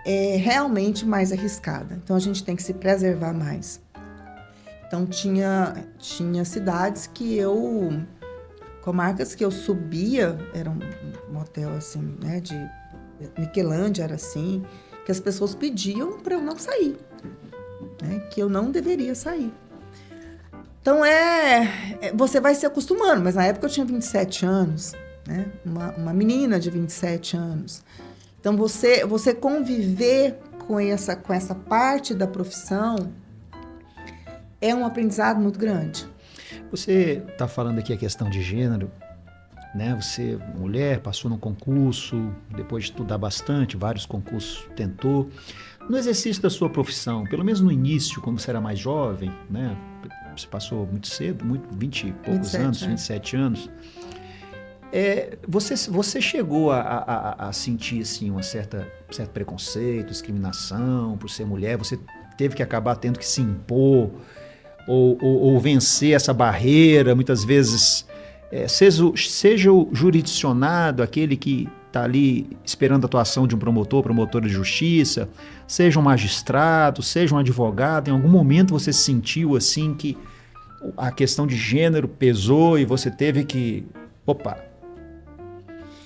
é realmente mais arriscada. Então, a gente tem que se preservar mais. Então, tinha cidades que comarcas que eu subia, era um motel assim, né? De Niquelândia era assim, que as pessoas pediam para eu não sair, né? Que eu não deveria sair. Então, você vai se acostumando, mas na época eu tinha 27 anos, né? Uma menina de 27 anos. Então, você conviver com essa parte da profissão é um aprendizado muito grande. Você está falando aqui a questão de gênero, né? Você, mulher, passou num concurso, depois de estudar bastante, vários concursos tentou. No exercício da sua profissão, pelo menos no início, quando você era mais jovem, né? Você passou muito cedo, 20 e poucos anos, 27 anos. Você chegou a sentir assim, certo preconceito, discriminação por ser mulher? Você teve que acabar tendo que se impor ou vencer essa barreira? Muitas vezes, seja o jurisdicionado, aquele que está ali esperando a atuação de um promotora de justiça, seja um magistrado, seja um advogado, em algum momento você sentiu assim que a questão de gênero pesou e você teve que... Opa!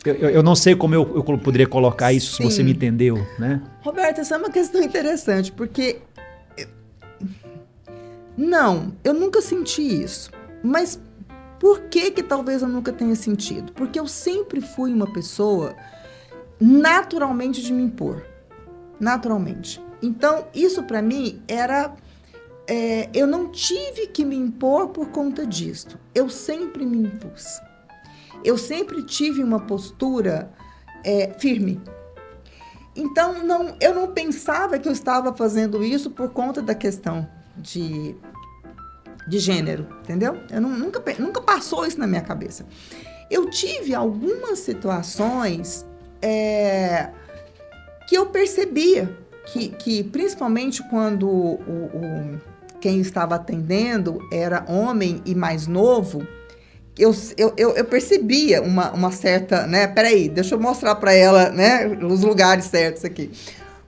Eu não sei como eu poderia colocar isso. Sim. Se você me entendeu, né? Roberto, essa é uma questão interessante, porque... Não, eu nunca senti isso. Mas por que talvez eu nunca tenha sentido? Porque eu sempre fui uma pessoa naturalmente de me impor. Naturalmente. Então, isso para mim era... eu não tive que me impor por conta disso. Eu sempre me impus. Eu sempre tive uma postura firme. Então, eu não pensava que eu estava fazendo isso por conta da questão de gênero, entendeu? Nunca passou isso na minha cabeça. Eu tive algumas situações que eu percebia que principalmente quando quem estava atendendo era homem e mais novo, eu percebia uma certa, né? Peraí, deixa eu mostrar para ela, né? Os lugares certos aqui.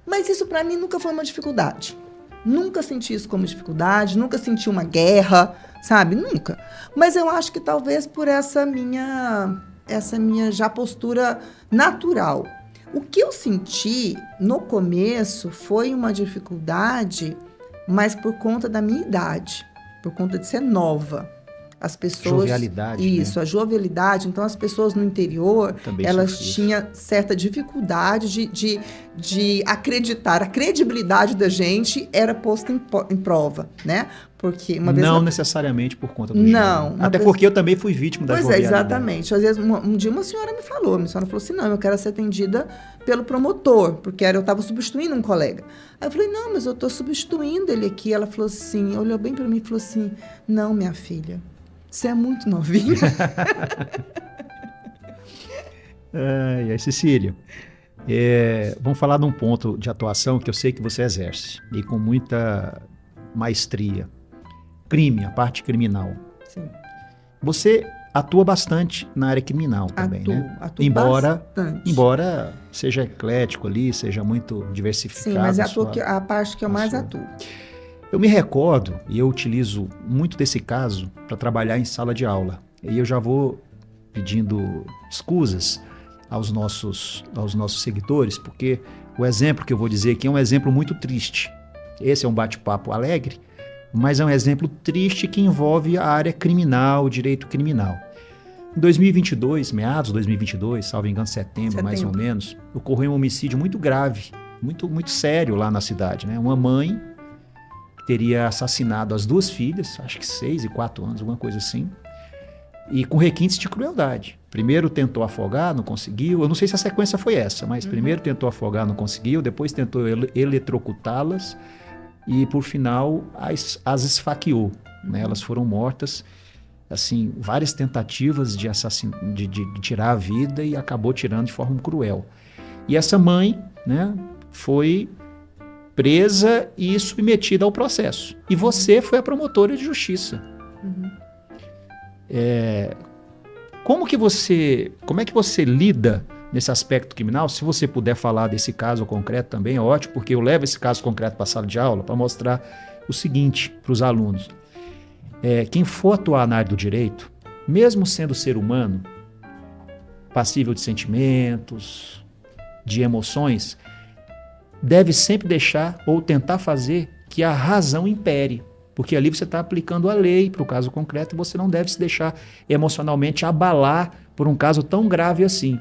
Mas isso para mim nunca foi uma dificuldade. Nunca senti isso como dificuldade, nunca senti uma guerra, sabe? Nunca. Mas eu acho que talvez por essa minha já postura natural. O que eu senti no começo foi uma dificuldade, mas por conta da minha idade, por conta de ser nova. As pessoas... Jovialidade, isso, né? A jovialidade. Então, as pessoas no interior, também elas tinham certa dificuldade de acreditar. A credibilidade da gente era posta em prova, né? Porque uma vez... Não necessariamente por conta do gênero. Até porque eu também fui vítima da jovialidade. Pois é, exatamente. Às vezes, um dia uma senhora me falou, assim, não, eu quero ser atendida pelo promotor, porque eu estava substituindo um colega. Aí eu falei, não, mas eu estou substituindo ele aqui. Ela falou assim, olhou bem para mim e falou assim, não, minha filha, você é muito novinha. Ai, Cecília, vamos falar de um ponto de atuação que eu sei que você exerce, e com muita maestria. Crime, a parte criminal. Sim. Você atua bastante na área criminal também, né? Atuo bastante. Embora seja eclético ali, seja muito diversificado. Sim, mas a parte que eu mais atuo. Eu me recordo, e eu utilizo muito desse caso para trabalhar em sala de aula. E eu já vou pedindo escusas aos nossos seguidores, porque o exemplo que eu vou dizer aqui é um exemplo muito triste. Esse é um bate-papo alegre, mas é um exemplo triste que envolve a área criminal, o direito criminal. Em 2022, meados de 2022, salvo engano, setembro mais ou menos, ocorreu um homicídio muito grave, muito sério lá na cidade, né? Uma mãe teria assassinado as 2 filhas, acho que 6 e 4 anos, alguma coisa assim, e com requintes de crueldade. Primeiro tentou afogar, não conseguiu. Eu não sei se a sequência foi essa, mas primeiro tentou afogar, não conseguiu, depois tentou eletrocutá-las e, por final, as esfaqueou. Né? Elas foram mortas, assim, várias tentativas de tirar a vida e acabou tirando de forma cruel. E essa mãe, né, foi presa e submetida ao processo. E você foi a promotora de justiça. Como é que você lida nesse aspecto criminal? Se você puder falar desse caso concreto também, é ótimo, porque eu levo esse caso concreto para a sala de aula para mostrar o seguinte para os alunos. Quem for atuar na área do direito, mesmo sendo ser humano, passível de sentimentos, de emoções, deve sempre deixar ou tentar fazer que a razão impere. Porque ali você está aplicando a lei para o caso concreto e você não deve se deixar emocionalmente abalar por um caso tão grave assim.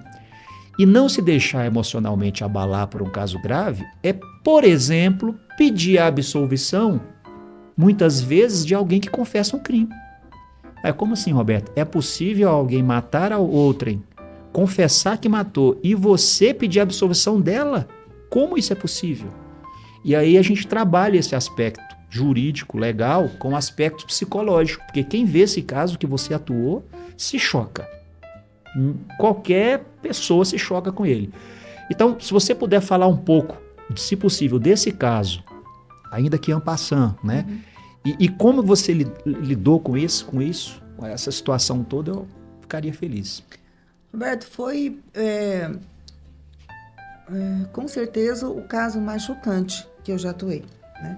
E não se deixar emocionalmente abalar por um caso grave é, por exemplo, pedir a absolvição, muitas vezes, de alguém que confessa um crime. Como assim, Roberto? É possível alguém matar a outrem, confessar que matou e você pedir a absolvição dela? Como isso é possível? E aí a gente trabalha esse aspecto jurídico, legal, com aspecto psicológico, porque quem vê esse caso que você atuou se choca. Qualquer pessoa se choca com ele. Então, se você puder falar um pouco, se possível, desse caso, ainda que en passant, né? E como você lidou com isso, com essa situação toda, eu ficaria feliz. Roberto, foi com certeza o caso mais chocante que eu já atuei, né?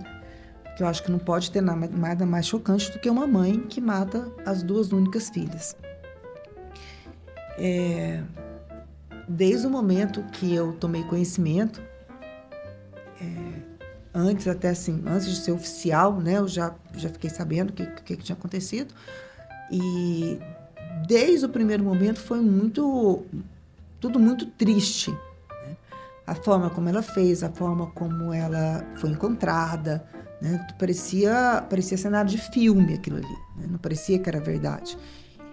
Que eu acho que não pode ter nada mais chocante do que uma mãe que mata as 2 únicas filhas. Desde o momento que eu tomei conhecimento, antes de ser oficial, né, eu já fiquei sabendo o que tinha acontecido. E desde o primeiro momento foi tudo muito triste. Né? A forma como ela fez, a forma como ela foi encontrada, né? Parecia cenário de filme aquilo ali, né? Não parecia que era verdade.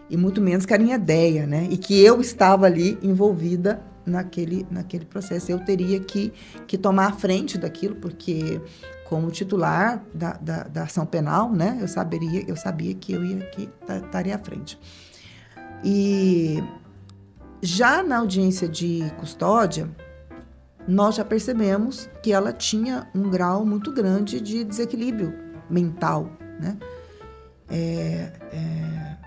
E muito menos que era minha ideia, né? E que eu estava ali envolvida naquele processo. Eu teria que tomar a frente daquilo, porque como titular da ação penal, né? Eu sabia que eu estaria à frente. E já na audiência de custódia, nós já percebemos que ela tinha um grau muito grande de desequilíbrio mental, né?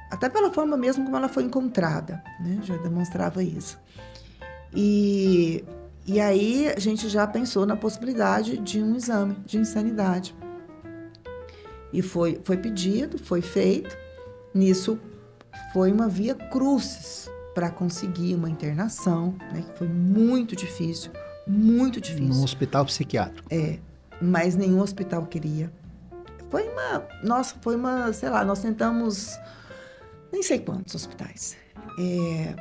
Até pela forma mesmo como ela foi encontrada, né? Já demonstrava isso. E aí a gente já pensou na possibilidade de um exame de insanidade. E foi pedido, foi feito. Nisso foi uma via crucis para conseguir uma internação, né? Que foi muito difícil. Muito difícil. Num hospital psiquiátrico. Mas nenhum hospital queria. Sei lá, nós tentamos nem sei quantos hospitais.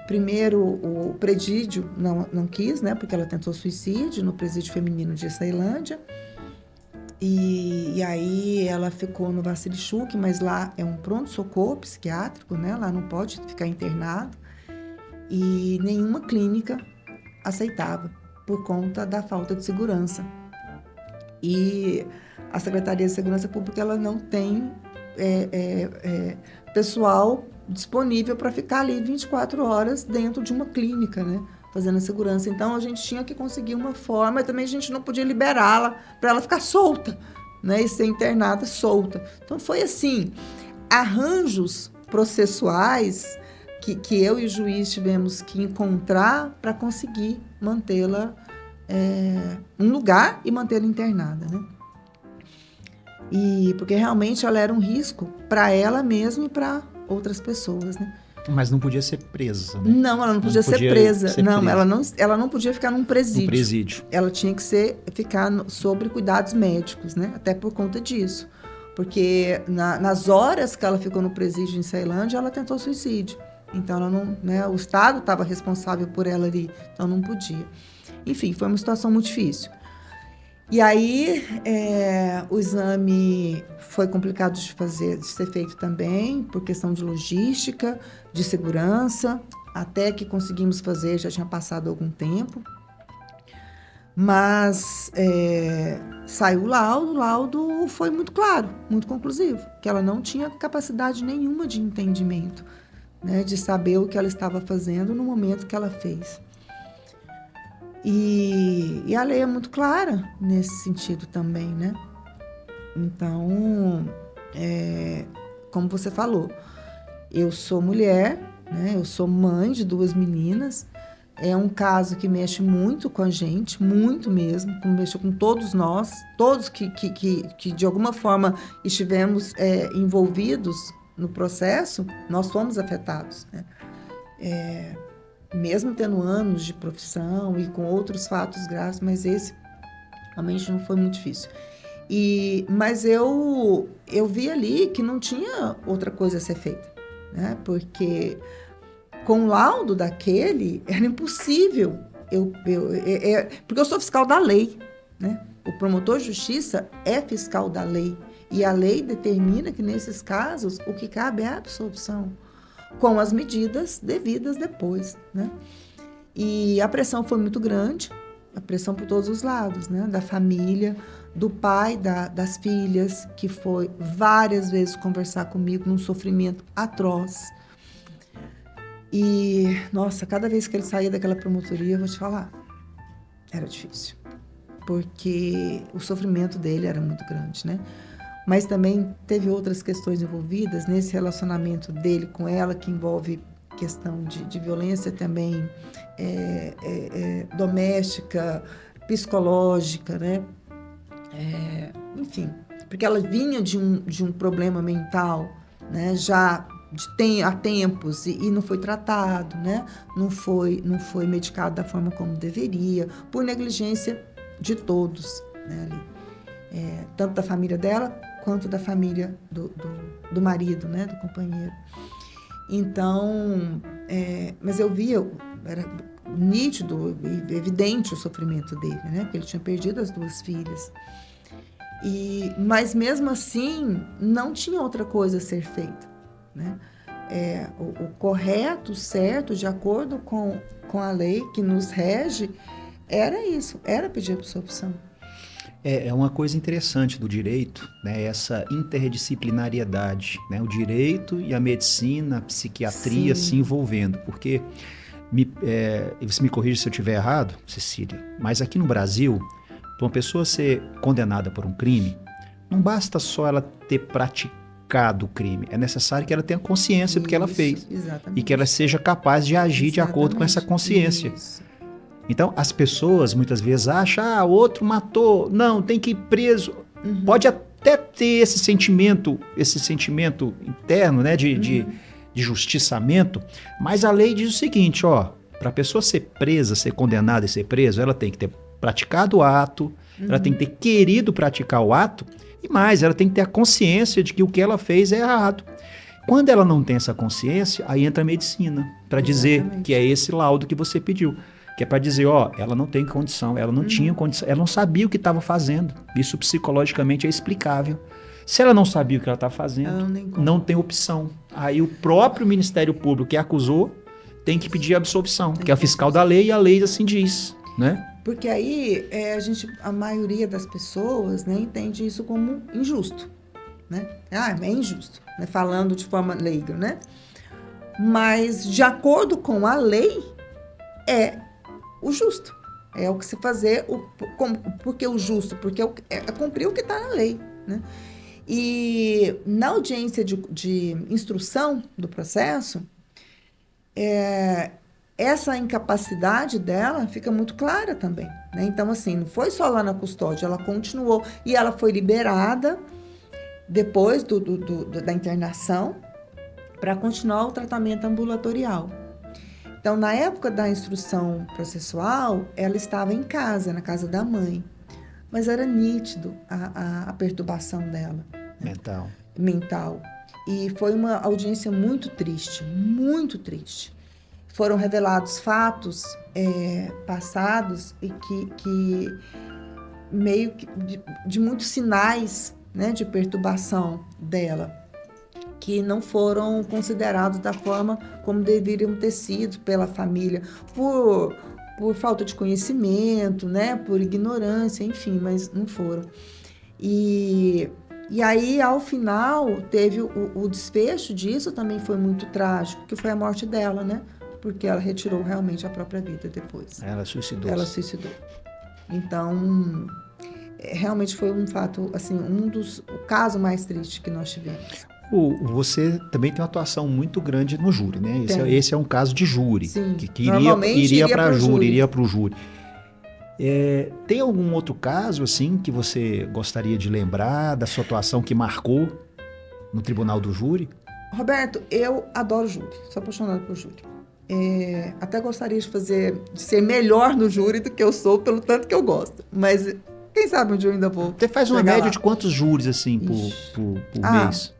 Primeiro, o presídio não quis, né? Porque ela tentou suicídio no presídio feminino de Ceilândia. E aí ela ficou no Vacilichuk, mas lá é um pronto-socorro psiquiátrico, né? Lá não pode ficar internado. E nenhuma clínica aceitava, por conta da falta de segurança. E a Secretaria de Segurança Pública ela não tem pessoal disponível para ficar ali 24 horas dentro de uma clínica, né? Fazendo a segurança. Então, a gente tinha que conseguir uma forma, e também a gente não podia liberá-la para ela ficar solta, né? E ser internada solta. Então, foi assim, arranjos processuais que eu e o juiz tivemos que encontrar para conseguir mantê-la um lugar e mantê-la internada, né? Porque realmente ela era um risco para ela mesma e para outras pessoas, né? Mas não podia ser presa, né? Não, ela não podia ser presa. Não, presa. ela não podia ficar num presídio. Um presídio. Ela tinha que ficar sobre cuidados médicos, né? Até por conta disso. Porque nas horas que ela ficou no presídio em Ceilândia, ela tentou suicídio. Então, ela não, né, o Estado estava responsável por ela ali, então não podia. Enfim, foi uma situação muito difícil. E aí, o exame foi complicado de ser feito também, por questão de logística, de segurança, até que conseguimos fazer, já tinha passado algum tempo. Mas saiu o laudo foi muito claro, muito conclusivo, que ela não tinha capacidade nenhuma de entendimento, né, de saber o que ela estava fazendo no momento que ela fez. E a lei é muito clara nesse sentido também, né? Então, como você falou, eu sou mulher, né? Eu sou mãe de 2 meninas. É um caso que mexe muito com a gente, muito mesmo, mexe com todos nós, todos que de alguma forma estivemos envolvidos no processo, nós fomos afetados, né? Mesmo tendo anos de profissão e com outros fatos graves, mas esse realmente não foi muito difícil. Mas eu vi ali que não tinha outra coisa a ser feita, né? Porque com o laudo daquele era impossível, porque eu sou fiscal da lei, né? O promotor de justiça é fiscal da lei e a lei determina que nesses casos o que cabe é a absolvição, com as medidas devidas depois, né? E a pressão foi muito grande, a pressão por todos os lados, né? Da família, do pai das filhas, que foi várias vezes conversar comigo num sofrimento atroz. E, nossa, cada vez que ele saía daquela promotoria, eu vou te falar, era difícil, porque o sofrimento dele era muito grande, né? Mas também teve outras questões envolvidas nesse relacionamento dele com ela, que envolve questão de violência também doméstica, psicológica, né? Enfim, porque ela vinha de um problema mental, né? Já há tempos e não foi tratado, né? Não foi medicado da forma como deveria, por negligência de todos, né? Ali. Tanto da família dela quanto da família do marido, né, do companheiro. Então, mas eu via, era nítido e evidente o sofrimento dele, né, porque ele tinha perdido as 2 filhas. Mas mesmo assim, não tinha outra coisa a ser feita, né? O correto, o certo, de acordo com a lei que nos rege, era isso, era pedir absolvição. É uma coisa interessante do direito, né? Essa interdisciplinariedade, né? O direito e a medicina, a psiquiatria se envolvendo, porque, você me corrige se eu estiver errado, Cecília, mas aqui no Brasil, para uma pessoa ser condenada por um crime, não basta só ela ter praticado o crime, é necessário que ela tenha consciência do que ela fez. Exatamente. E que ela seja capaz de agir de acordo com essa consciência. Isso. Então, as pessoas muitas vezes acham, outro matou, não, tem que ir preso. Uhum. Pode até ter esse sentimento interno, né, de justiçamento, mas a lei diz o seguinte, para a pessoa ser presa, ser condenada e ser presa, ela tem que ter praticado o ato, ela tem que ter querido praticar o ato, e mais, ela tem que ter a consciência de que o que ela fez é errado. Quando ela não tem essa consciência, aí entra a medicina, para dizer que é esse laudo que você pediu. Que é para dizer, ela não tem condição, ela não tinha condição, ela não sabia o que estava fazendo. Isso psicologicamente é explicável. Se ela não sabia o que ela estava fazendo, não tem opção. Aí o próprio Ministério Público que acusou tem que pedir absolvição, que é a fiscal da lei e a lei assim diz, né? Porque aí a maioria das pessoas, né, entende isso como injusto, né? É injusto, né? Falando de forma leiga, né? Mas de acordo com a lei é o justo. É o que se fazer, porque o justo, porque é cumprir o que está na lei, né? E na audiência de instrução do processo, essa incapacidade dela fica muito clara também, né? Então, assim, não foi só lá na custódia, ela continuou e ela foi liberada depois da internação, para continuar o tratamento ambulatorial. Então, na época da instrução processual, ela estava em casa, na casa da mãe. Mas era nítido a perturbação dela. Mental. E foi uma audiência muito triste, muito triste. Foram revelados fatos passados e que meio que de muitos sinais, né, de perturbação dela, que não foram considerados da forma como deveriam ter sido pela família, por falta de conhecimento, né, por ignorância, enfim, mas não foram. E aí, ao final, teve o desfecho disso, também foi muito trágico, que foi a morte dela, né, porque ela retirou realmente a própria vida depois. Ela suicidou. Então, realmente foi um fato, assim, o caso mais triste que nós tivemos. Você também tem uma atuação muito grande no júri, né? Esse é um caso de júri. Sim. Que iria para o júri. Tem algum outro caso, assim, que você gostaria de lembrar da sua atuação que marcou no tribunal do júri? Roberto, eu adoro júri. Sou apaixonada por júri. Até gostaria de ser melhor no júri do que eu sou, pelo tanto que eu gosto. Mas quem sabe um dia eu ainda vou. Você faz uma média de quantos júris, assim, por mês?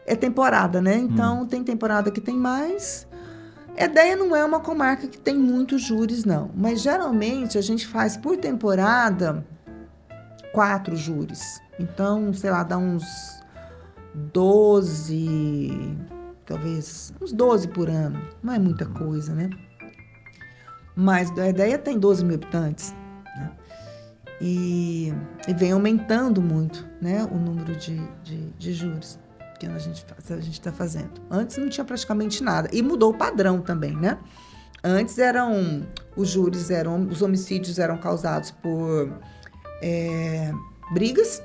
É temporada, né? Então, tem temporada que tem mais. Edéia não é uma comarca que tem muitos júris, não. Mas, geralmente, a gente faz por temporada 4 júris. Então, sei lá, dá uns 12, talvez uns 12 por ano. Não é muita coisa, né? Mas a Edéia tem 12 mil habitantes, né? E vem aumentando muito, né, o número de júris que a gente está fazendo. Antes não tinha praticamente nada. E mudou o padrão também, né? Antes os homicídios eram causados por brigas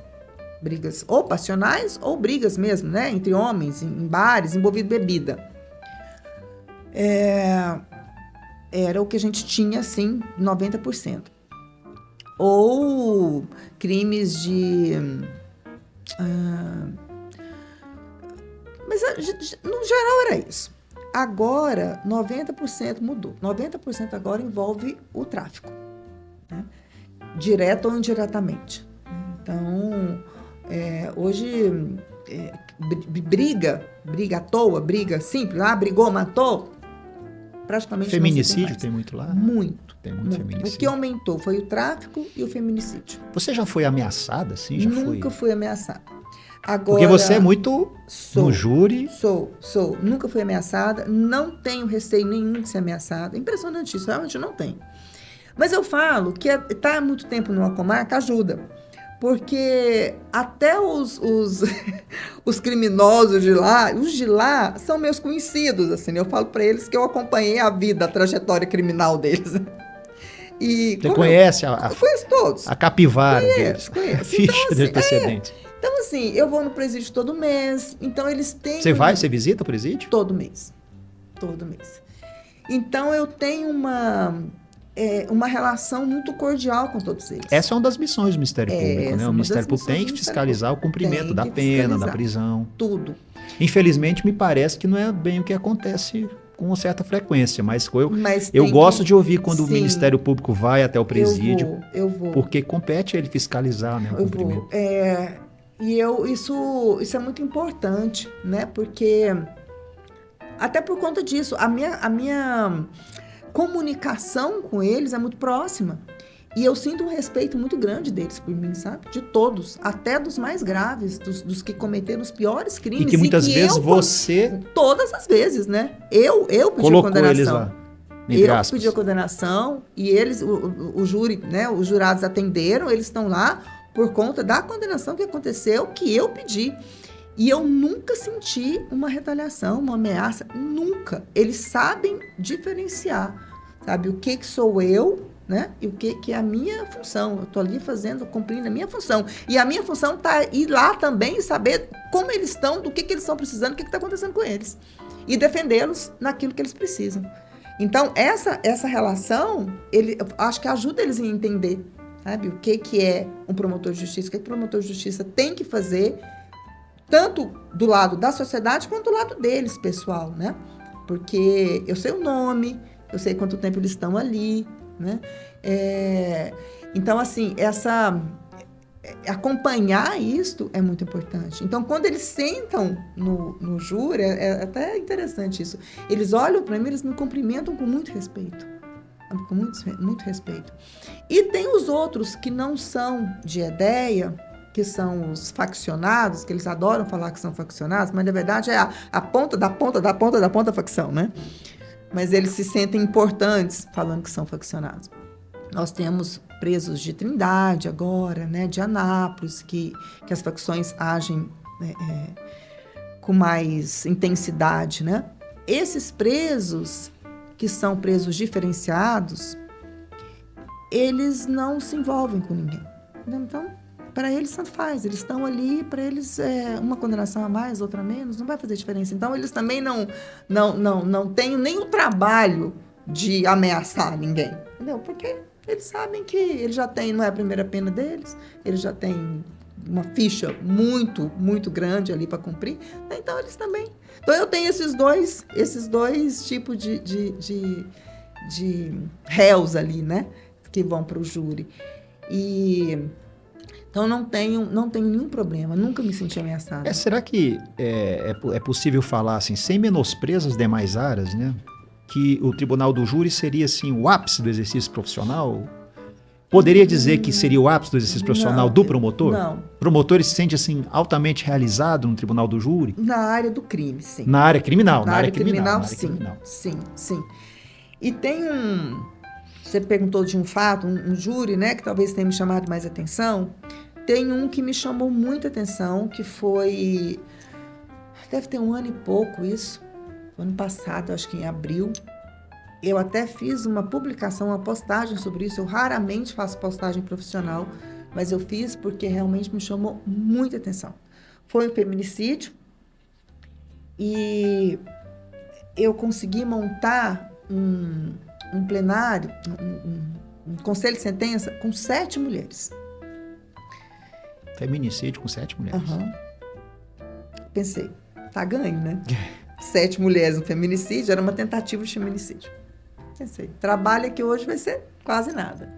ou passionais ou brigas mesmo, né? Entre homens, em bares, envolvido bebida. Era o que a gente tinha, assim, 90%. Ou crimes de... Mas, no geral, era isso. Agora, 90% mudou. 90% agora envolve o tráfico, né? Direto ou indiretamente. Então, hoje, briga à toa, briga simples, brigou, matou, praticamente feminicídio tem muito lá? Muito. Tem muito feminicídio. O que aumentou foi o tráfico e o feminicídio. Você já foi ameaçada, assim? Nunca fui ameaçada. Agora, porque você é muito no júri. Sou. Nunca fui ameaçada, não tenho receio nenhum de ser ameaçada. Impressionante isso, realmente não tenho. Mas eu falo que estar muito tempo numa comarca ajuda. Porque até os criminosos de lá, os de lá são meus conhecidos, assim. Eu falo para eles que eu acompanhei a trajetória criminal deles. E você conhece conheço todos. A capivara deles. Conheço. A ficha de antecedente. Então, assim, eu vou no presídio todo mês. Então, eles têm... Você visita o presídio? Todo mês. Então, eu tenho uma relação muito cordial com todos eles. Essa é uma das missões do Ministério Público, né? O Ministério Público tem que fiscalizar o cumprimento da pena, da prisão. Tudo. Infelizmente, me parece que não é bem o que acontece com certa frequência, mas eu gosto de ouvir quando o Ministério Público vai até o presídio. Eu vou. Porque compete a ele fiscalizar, né, o cumprimento. Isso é muito importante, né? Porque até por conta disso, a minha comunicação com eles é muito próxima. E eu sinto um respeito muito grande deles por mim, sabe? De todos, até dos mais graves, dos que cometeram os piores crimes. E que muitas vezes você... Todas as vezes, né? Eu pedi colocou a condenação. Eles lá, eu pedi a condenação e eles, o júri, né? Os jurados atenderam, eles estão lá por conta da condenação que aconteceu, que eu pedi. E eu nunca senti uma retaliação, uma ameaça, nunca. Eles sabem diferenciar, sabe? O que sou eu, né? E o que é a minha função. Eu estou ali cumprindo a minha função. E a minha função está ir lá também e saber como eles estão, do que eles estão precisando, o que está acontecendo com eles. E defendê-los naquilo que eles precisam. Então, essa relação, acho que ajuda eles a entender, sabe? O que é um promotor de justiça, o que o promotor de justiça tem que fazer, tanto do lado da sociedade quanto do lado deles, pessoal, né? Porque eu sei o nome, eu sei quanto tempo eles estão ali, né? Então, assim, acompanhar isto é muito importante. Então, quando eles sentam no júri, é até interessante isso. Eles olham para mim, eles me cumprimentam com muito respeito. Com muito respeito. E tem os outros que não são de ideia, que são os faccionados, que eles adoram falar que são faccionados, mas na verdade é a ponta da ponta da ponta da ponta da facção, né? Mas eles se sentem importantes falando que são faccionados. Nós temos presos de Trindade agora, né? De Anápolis, que as facções agem com mais intensidade, né? Esses presos, que são presos diferenciados, eles não se envolvem com ninguém. Então, para eles, tanto faz. Eles estão ali, para eles, uma condenação a mais, outra a menos, não vai fazer diferença. Então, eles também não têm nem o trabalho de ameaçar ninguém, entendeu? Porque eles sabem que eles já têm, não é a primeira pena deles, eles já têm uma ficha muito, muito grande ali para cumprir, então eles também. Então, eu tenho esses dois tipos de réus ali, né? Que vão para o júri. Então, não tenho nenhum problema, nunca me senti ameaçada. Será que é possível falar, assim, sem menosprezo as demais áreas, né? Que o tribunal do júri seria, assim, o ápice do exercício profissional? Poderia dizer que seria o ápice do exercício profissional do promotor? Não. O promotor se sente, assim, altamente realizado no tribunal do júri? Na área do crime, sim. Na área criminal? Na área criminal, sim. E tem Você perguntou de um fato, um júri, né, que talvez tenha me chamado mais atenção. Tem um que me chamou muita atenção, que foi... Deve ter 1 ano e pouco isso. Ano passado, acho que em abril. Eu até fiz uma publicação, uma postagem sobre isso. Eu raramente faço postagem profissional, mas eu fiz porque realmente me chamou muita atenção. Foi um feminicídio e eu consegui montar um plenário, um conselho de sentença com 7 mulheres. Feminicídio com 7 mulheres. Uhum. Pensei, tá ganho, né? 7 mulheres no feminicídio, era uma tentativa de feminicídio. Pensei, trabalho aqui hoje vai ser quase nada.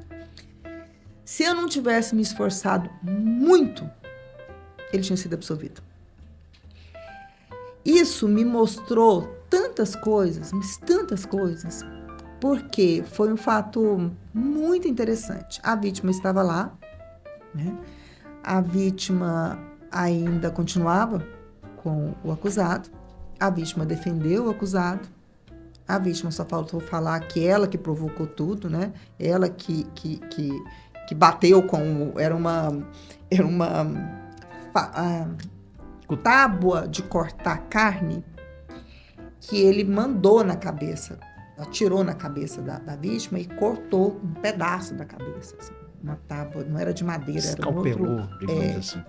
Se eu não tivesse me esforçado muito, ele tinha sido absolvido. Isso me mostrou tantas coisas, porque foi um fato muito interessante. A vítima estava lá, né? A vítima ainda continuava com o acusado, a vítima defendeu o acusado, a vítima só faltou falar que ela que provocou tudo, né? Ela que bateu com... Era uma tábua de cortar carne que ele mandou na cabeça, atirou na cabeça da vítima e cortou um pedaço da cabeça. Assim, uma tábua, não era de madeira, era um outro... assim.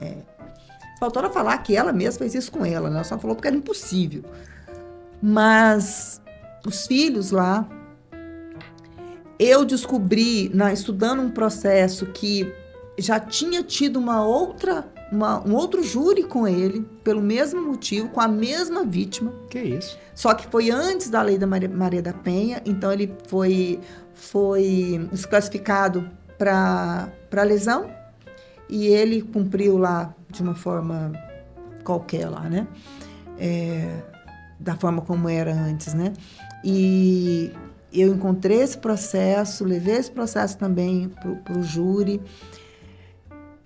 Faltou ela falar que ela mesma fez isso com ela, né? Ela só falou porque era impossível. Mas os filhos lá, eu descobri, estudando um processo que já tinha tido um outro júri com ele, pelo mesmo motivo, com a mesma vítima. Que isso? Só que foi antes da lei da Maria da Penha, então ele foi desclassificado para lesão e ele cumpriu lá de uma forma qualquer lá, né? Da forma como era antes, né? E eu encontrei esse processo, levei esse processo também para o júri.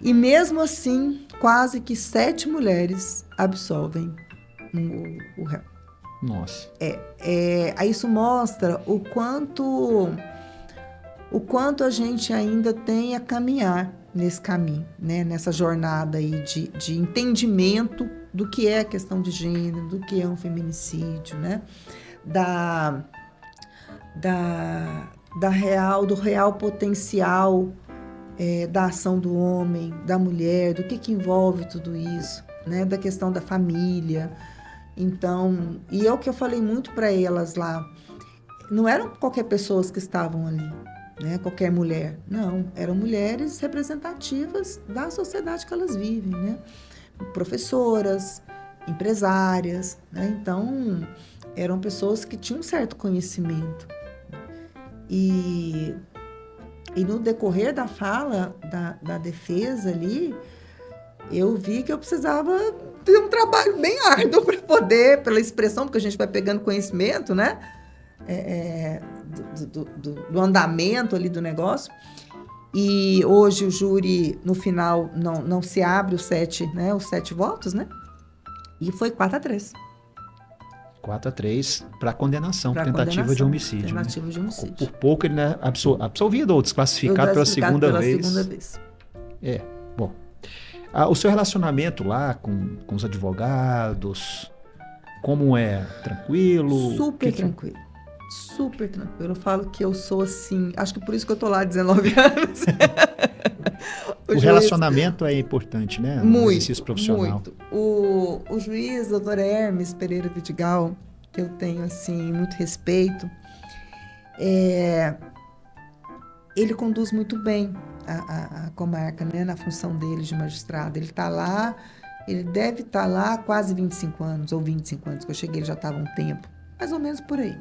E mesmo assim, quase que 7 mulheres absolvem o réu. Nossa. Isso mostra o quanto a gente ainda tem a caminhar nesse caminho, né? Nessa jornada aí de entendimento do que é a questão de gênero, do que é um feminicídio, né? Do real potencial da ação do homem, da mulher, do que envolve tudo isso, né? Da questão da família. Então, e é o que eu falei muito para elas lá, não eram qualquer pessoas que estavam ali, né? Qualquer mulher, não, eram mulheres representativas da sociedade que elas vivem, né? Professoras, empresárias, né? Então, eram pessoas que tinham um certo conhecimento. E no decorrer da fala da defesa ali, eu vi que eu precisava ter um trabalho bem árduo para poder, pela expressão, porque a gente vai pegando conhecimento, né? Do andamento ali do negócio. E hoje o júri, no final, não se abre os 7 votos, né? E foi 4-3. 4-3 para condenação, por tentativa de homicídio. Tentativa de homicídio. Por pouco ele é absolvido ou desclassificado pela segunda vez. Bom. O seu relacionamento lá com os advogados, como é? Tranquilo? Super tranquilo. Super tranquilo. Eu falo que eu sou assim, acho que por isso que eu tô lá há 19 anos. O relacionamento é importante, né? No exercício profissional. Muito. O juiz, doutor Hermes Pereira Vidigal, que eu tenho, assim, muito respeito, ele conduz muito bem a comarca, né? Na função dele de magistrado. Ele deve estar lá há quase 25 anos, ou 25 anos, que eu cheguei, ele já estava há um tempo, mais ou menos por aí.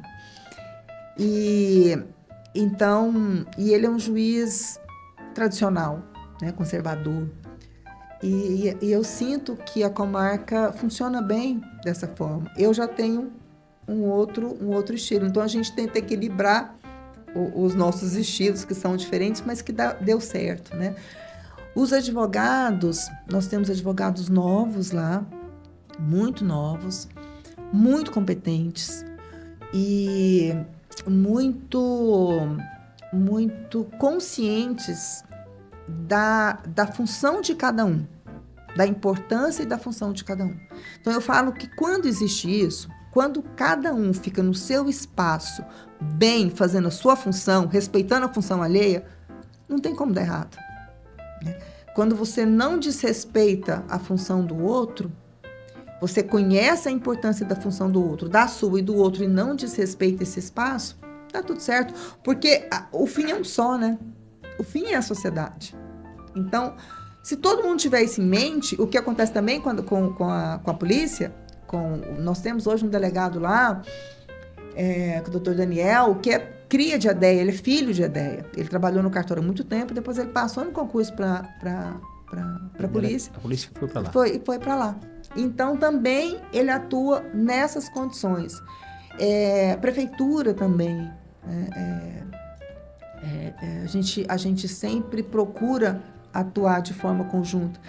E ele é um juiz tradicional, né, conservador. E eu sinto que a comarca funciona bem dessa forma. Eu já tenho um outro estilo. Então, a gente tenta equilibrar os nossos estilos, que são diferentes, mas que deu certo, né? Os advogados, nós temos advogados novos lá, muito novos, muito competentes e muito conscientes da função de cada um, da importância e da função de cada um. Então, eu falo que quando existe isso, quando cada um fica no seu espaço, bem, fazendo a sua função, respeitando a função alheia, não tem como dar errado. Né? Quando você não desrespeita a função do outro, você conhece a importância da função do outro, da sua e do outro, e não desrespeita esse espaço, tá tudo certo. Porque o fim é um só, né? O fim é a sociedade. Então, se todo mundo tiver isso em mente, o que acontece também com a polícia, nós temos hoje um delegado lá, com o doutor Daniel, que é cria de Edéia, ele é filho de Edéia. Ele trabalhou no cartório há muito tempo, depois ele passou no concurso para a polícia. A polícia foi para lá. Foi para lá. Então, também ele atua nessas condições. A prefeitura também. A gente sempre procura atuar de forma conjunta.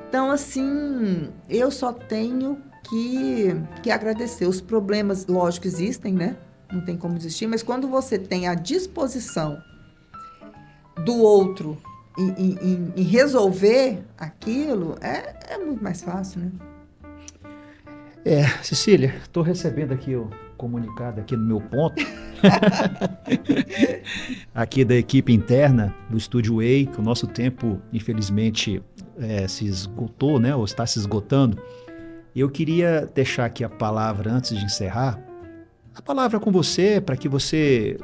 Então, assim, eu só tenho que agradecer. Os problemas, lógico, existem, né? Não tem como desistir, mas quando você tem a disposição do outro em resolver aquilo, é muito mais fácil, né? Cecília, estou recebendo aqui o comunicado aqui no meu ponto, aqui da equipe interna do Estúdio Way, que o nosso tempo, infelizmente, se esgotou, né? Ou está se esgotando. Eu queria deixar aqui a palavra, antes de encerrar, a palavra com você, para que você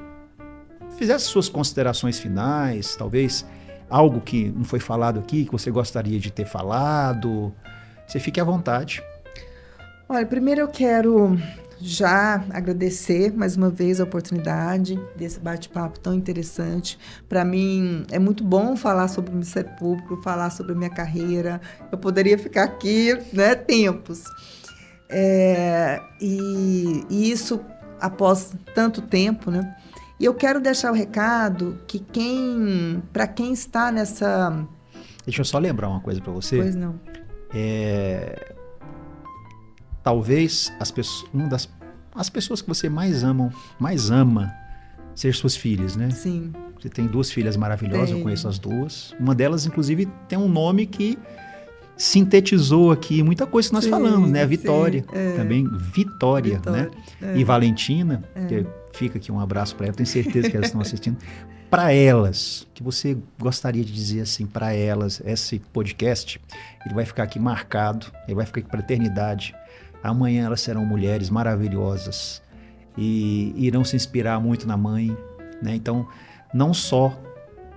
fizesse suas considerações finais, talvez algo que não foi falado aqui, que você gostaria de ter falado. Você fique à vontade. Olha, primeiro eu quero já agradecer mais uma vez a oportunidade desse bate-papo tão interessante. Para mim é muito bom falar sobre o Ministério Público, falar sobre a minha carreira. Eu poderia ficar aqui, né, tempos. E isso após tanto tempo, né? E eu quero deixar o recado que para quem está nessa... Deixa eu só lembrar uma coisa para você. Pois não. Talvez as pessoas que você mais ama, sejam suas filhas, né? Sim. Você tem 2 filhas maravilhosas, eu conheço as 2. Uma delas, inclusive, tem um nome que sintetizou aqui muita coisa que nós falamos, né? A Vitória, também Vitória, né? E Valentina, que fica aqui um abraço para ela, tenho certeza que elas estão assistindo. Para elas, que você gostaria de dizer assim, para elas, esse podcast, ele vai ficar aqui marcado, ele vai ficar aqui para a eternidade. Amanhã elas serão mulheres maravilhosas e irão se inspirar muito na mãe, né? Então, não só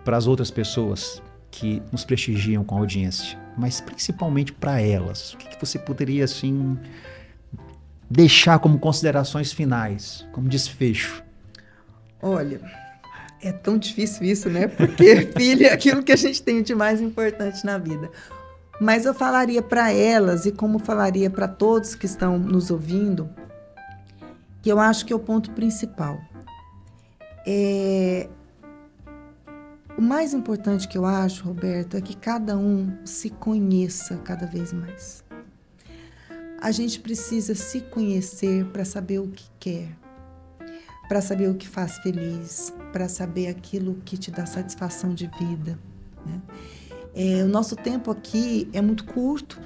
para as outras pessoas que nos prestigiam com a audiência, mas principalmente para elas. O que você poderia, assim, deixar como considerações finais, como desfecho? Olha, é tão difícil isso, né? Porque filho é aquilo que a gente tem de mais importante na vida. Mas eu falaria para elas, e como falaria para todos que estão nos ouvindo, que eu acho que é o ponto principal. O mais importante que eu acho, Roberto, é que cada um se conheça cada vez mais. A gente precisa se conhecer para saber o que quer, para saber o que faz feliz, para saber aquilo que te dá satisfação de vida, né? O nosso tempo aqui é muito curto,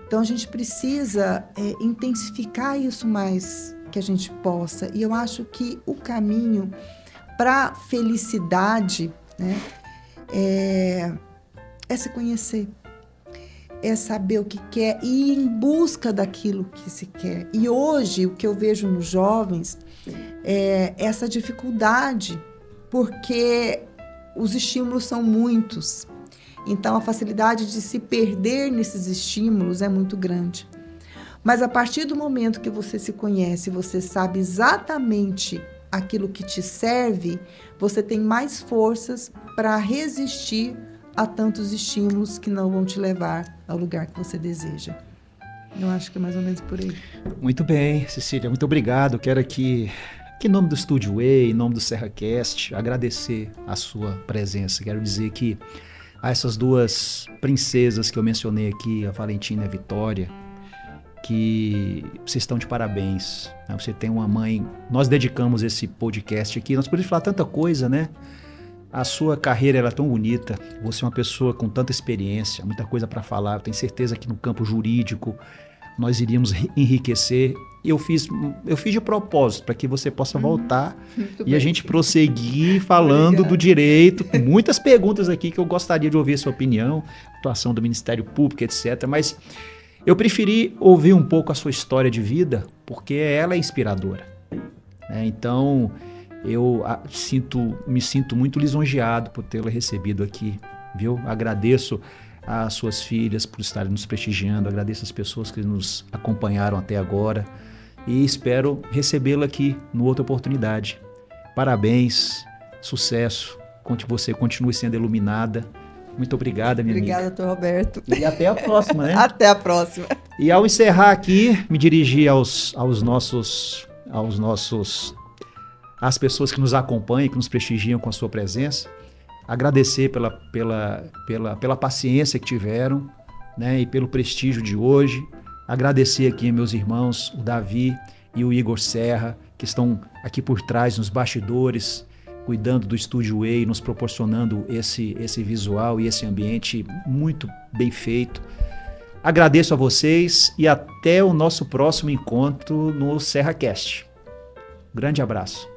então a gente precisa intensificar isso mais que a gente possa. E eu acho que o caminho para a felicidade, né, é se conhecer, é saber o que quer e ir em busca daquilo que se quer. E hoje o que eu vejo nos jovens é essa dificuldade, porque os estímulos são muitos. Então, a facilidade de se perder nesses estímulos é muito grande. Mas a partir do momento que você se conhece, você sabe exatamente aquilo que te serve, você tem mais forças para resistir a tantos estímulos que não vão te levar ao lugar que você deseja. Eu acho que é mais ou menos por aí. Muito bem, Cecília, muito obrigado. Quero aqui, em nome do Studio Way, em nome do SerraCast, agradecer a sua presença. Quero dizer que a essas duas princesas que eu mencionei aqui, a Valentina e a Vitória, que vocês estão de parabéns, né? Você tem uma mãe, nós dedicamos esse podcast aqui, nós podemos falar tanta coisa, né? A sua carreira ela é tão bonita, você é uma pessoa com tanta experiência, muita coisa para falar, eu tenho certeza que no campo jurídico nós iríamos enriquecer. Eu fiz de propósito para que você possa voltar e a gente prosseguir falando do direito, com muitas perguntas aqui que eu gostaria de ouvir a sua opinião, atuação do Ministério Público, etc. Mas eu preferi ouvir um pouco a sua história de vida, porque ela é inspiradora, né? Então, eu me sinto muito lisonjeado por tê-la recebido aqui, viu? Agradeço às suas filhas por estarem nos prestigiando, agradeço às pessoas que nos acompanharam até agora e espero recebê-la aqui numa outra oportunidade. Parabéns, sucesso, você continue sendo iluminada. Muito obrigada, minha amiga. Obrigada, doutor Roberto. E até a próxima, né? Até a próxima. E ao encerrar aqui, me dirigir às pessoas que nos acompanham, que nos prestigiam com a sua presença, agradecer pela paciência que tiveram, né, e pelo prestígio de hoje, agradecer aqui meus irmãos, o Davi e o Igor Serra, que estão aqui por trás, nos bastidores, cuidando do Studio Way, nos proporcionando esse visual e esse ambiente muito bem feito. Agradeço a vocês e até o nosso próximo encontro no SerraCast. Grande abraço.